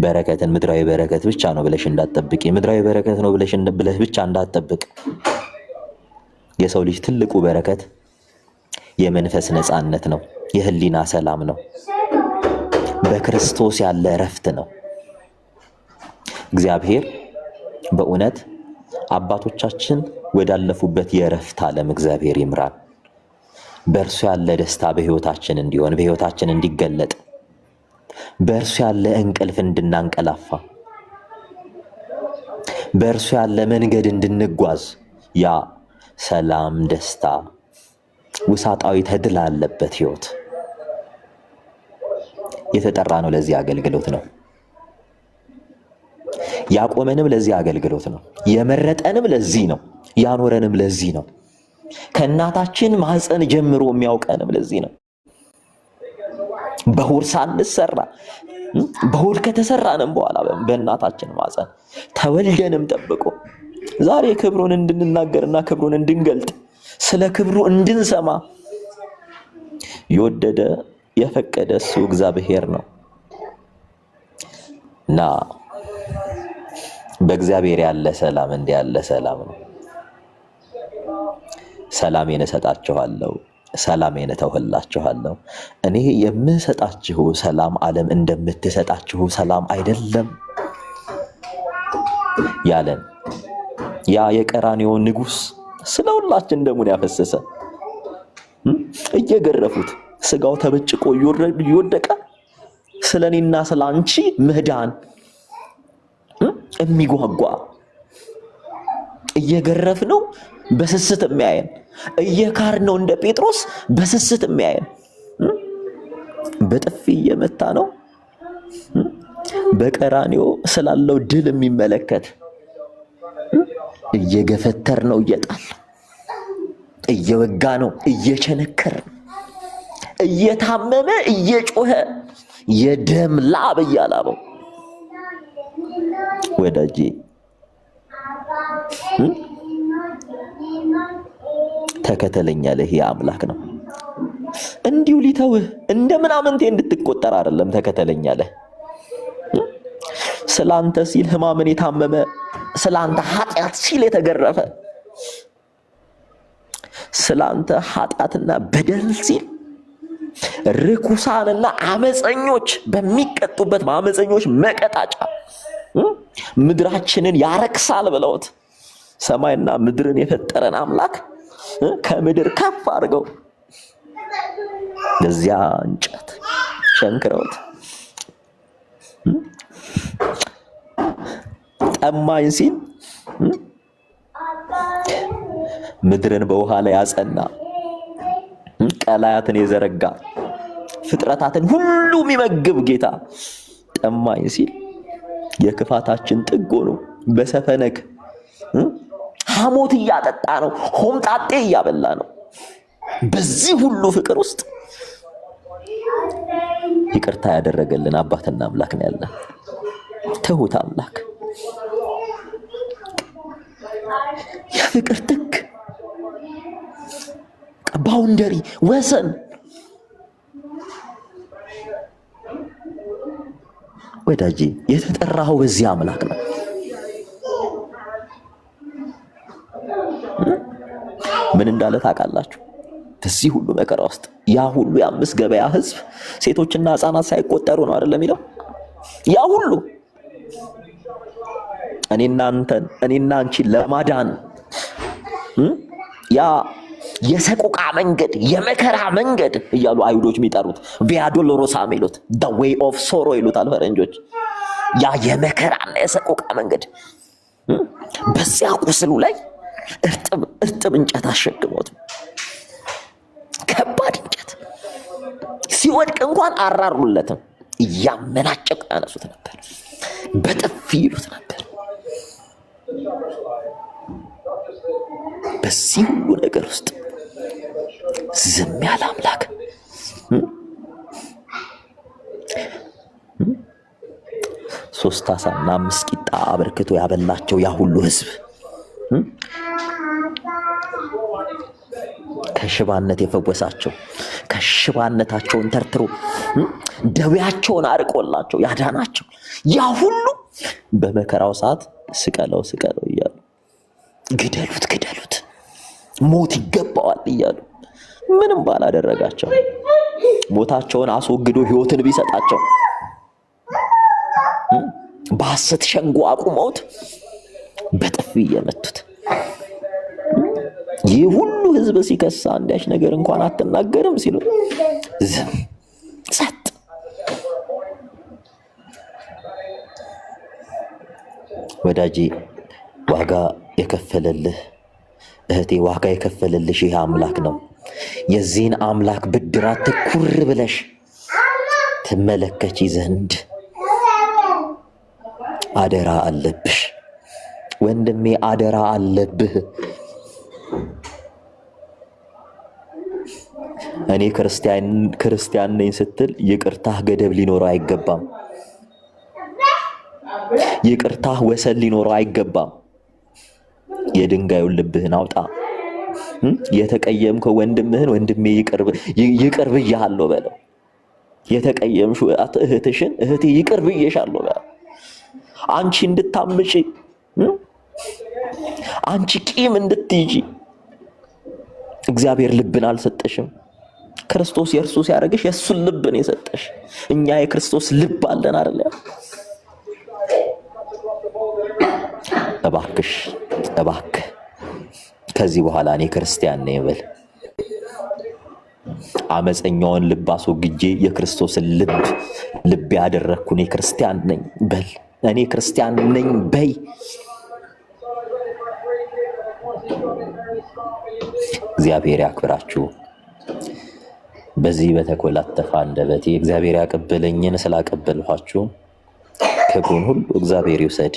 በረከትን ምድራዊ በረከት ብቻ ነው ብለሽ እንዳትጠብቂ፣ ምድራዊ በረከት ነው ብለሽ ብቻ እንዳትጠብቅ። የሰው ልጅ ትልቁ በረከት የመንፈስ ነፃነት ነው፣ የህሊና ሰላም ነው፣ በክርስቶስ ያለ እረፍት ነው። እግዚአብሔር በእውነት አባቶቻችን ወዳለፉበት የእረፍት ዓለም እግዚአብሔር ይምራን። በእርሱ ያለ ደስታ በህይወታችን እንዲሆን፣ በህይወታችን እንዲገለጥ፣ በእርሱ ያለ እንቅልፍ እንድናንቀላፋ፣ በእርሱ ያለ መንገድ እንድንጓዝ፣ ያ ሰላም፣ ደስታ፣ ውሳጣዊ ተድላ ያለበት ህይወት የተጠራ ነው። ለዚህ አገልግሎት ነው ያቆመንም፣ ለዚህ አገልግሎት ነው የመረጠንም፣ ለዚህ ነው ያኖረንም፣ ለዚህ ነው ከእናታችን ማህፀን ጀምሮ የሚያውቀንም፣ ለዚህ ነው። በሆድ ሳንሰራ በሆድ ከተሰራንም በኋላ በእናታችን ማህፀን ተወልደንም ጠብቆ ዛሬ ክብሩን እንድንናገርና ክብሩን እንድንገልጥ ስለ ክብሩ እንድንሰማ የወደደ የፈቀደ እሱ እግዚአብሔር ነው እና በእግዚአብሔር ያለ ሰላም እንዲህ ያለ ሰላም ነው። ሰላሜን እሰጣችኋለሁ፣ ሰላሜን እተውላችኋለሁ። እኔ የምሰጣችሁ ሰላም ዓለም እንደምትሰጣችሁ ሰላም አይደለም። ያለን ያ የቀራንዮ ንጉሥ ስለ ሁላችን ደሙን ያፈሰሰ እየገረፉት ስጋው ተበጭቆ እየወደቀ ስለኔና ስላንቺ መዳን የሚጓጓ እየገረፍነው በስስት የሚያየን እየካርነው እንደ ጴጥሮስ በስስት የሚያየን በጥፊ እየመታ ነው በቀራንዮ ስላለው ድል የሚመለከት እየገፈተር ነው እየጣል እየወጋ ነው እየቸነከረ እየታመመ እየጮኸ የደም ላብ እያላበው ወዳጄ ተከተለኝ ያለህ ያ አምላክ ነው። እንዲሁ ሊተውህ እንደምናምንቴ እንድትቆጠር አይደለም ተከተለኝ ያለህ። ስላንተ ሲል ሕማምን የታመመ ስላንተ ኃጢአት ሲል የተገረፈ ስላንተ ኃጢአትና በደል ሲል ርኩሳንና አመፀኞች በሚቀጡበት በአመፀኞች መቀጣጫ ምድራችንን ያረክሳል ብለውት ሰማይና ምድርን የፈጠረን አምላክ ከምድር ከፍ አድርገው ለዚያ እንጨት ሸንክረውት ጠማኝ ሲል ምድርን በውሃ ላይ ያጸና ቀላያትን የዘረጋ ፍጥረታትን ሁሉ የሚመግብ ጌታ ጠማኝ ሲል የክፋታችን ጥግ ሆኖ በሰፈነግ ሐሞት እያጠጣ ነው፣ ሆምጣጤ እያበላ ነው። በዚህ ሁሉ ፍቅር ውስጥ ይቅርታ ያደረገልን አባትና አምላክ ነው ያለን። ትሁት አምላክ የፍቅር ጥግ ባውንደሪ ወሰን ወዳጄ የተጠራው በዚህ አምላክ ነው። ምን እንዳለ ታውቃላችሁ? በዚህ ሁሉ መከራ ውስጥ ያ ሁሉ የአምስት ገበያ ህዝብ ሴቶችና ህፃናት ሳይቆጠሩ ነው አይደለም የሚለው? ያ ሁሉ እኔና አንቺን ለማዳን ያ የሰቆቃ መንገድ የመከራ መንገድ እያሉ አይሁዶች የሚጠሩት ቪያ ዶሎሮሳ የሚሉት the way of sorrow ይሉታል ፈረንጆች። ያ የመከራና የሰቆቃ መንገድ በዚያ ቁስሉ ላይ እርጥብ እንጨት አሸክሞት ከባድ እንጨት ሲወድቅ እንኳን አራሩለትም፣ እያመናጨቁ ያነሱት ነበር፣ በጥፊ ይሉት ነበር። በዚህ ሁሉ ነገር ውስጥ ዝም ያለ አምላክ ሶስት ዓሣና 5 ቂጣ አበርክቶ ያበላቸው ያ ሁሉ ህዝብ ከሽባነት የፈወሳቸው ከሽባነታቸውን ተርትሮ ደዌያቸውን አርቆላቸው ያዳናቸው ያ ሁሉ በመከራው ሰዓት ስቀለው እያሉ ግደሉት ሞት ይገባዋል እያሉ ምንም ባላደረጋቸው ሞታቸውን አስወግዶ ህይወትን ቢሰጣቸው በሐሰት ሸንጎ አቁመውት በጥፊ እየመቱት ይህ ሁሉ ህዝብ ሲከሳ አንዳች ነገር እንኳን አትናገርም ሲሉ ዝም ጸጥ። ወዳጄ ዋጋ የከፈለልህ እህቴ ዋጋ የከፈለልሽ ይህ አምላክ ነው። የዚህን አምላክ ብድራት ትኩር ብለሽ ትመለከቺ ዘንድ አደራ አለብሽ ወንድሜ፣ አደራ አለብህ። እኔ ክርስቲያን ነኝ ስትል ይቅርታህ ገደብ ሊኖረው አይገባም። ይቅርታህ ወሰን ሊኖረው አይገባም። የድንጋዩን ልብህን አውጣ። የተቀየምከው ወንድምህን ወንድሜ ይቅር ብዬሃለሁ በለው። የተቀየምሽው እህትሽን እህቴ ይቅር ብዬሻለሁ በለው። አንቺ እንድታምጪ አንቺ ቂም እንድትይጂ እግዚአብሔር ልብን አልሰጠሽም። ክርስቶስ የእርሱ ሲያደርግሽ የእሱን ልብን የሰጠሽ። እኛ የክርስቶስ ልብ አለን አይደል? እባክሽ እባክህ ከዚህ በኋላ እኔ ክርስቲያን ነኝ በል። አመፀኛውን ልብ አስወግጄ የክርስቶስን ልብ ያደረግኩ እኔ ክርስቲያን ነኝ በል። እኔ ክርስቲያን ነኝ በይ። እግዚአብሔር ያክብራችሁ። በዚህ በተኮላተፈ አንደበቴ እግዚአብሔር ያቀበለኝን ስላቀበልኋችሁ ክብሩን ሁሉ እግዚአብሔር ይውሰድ።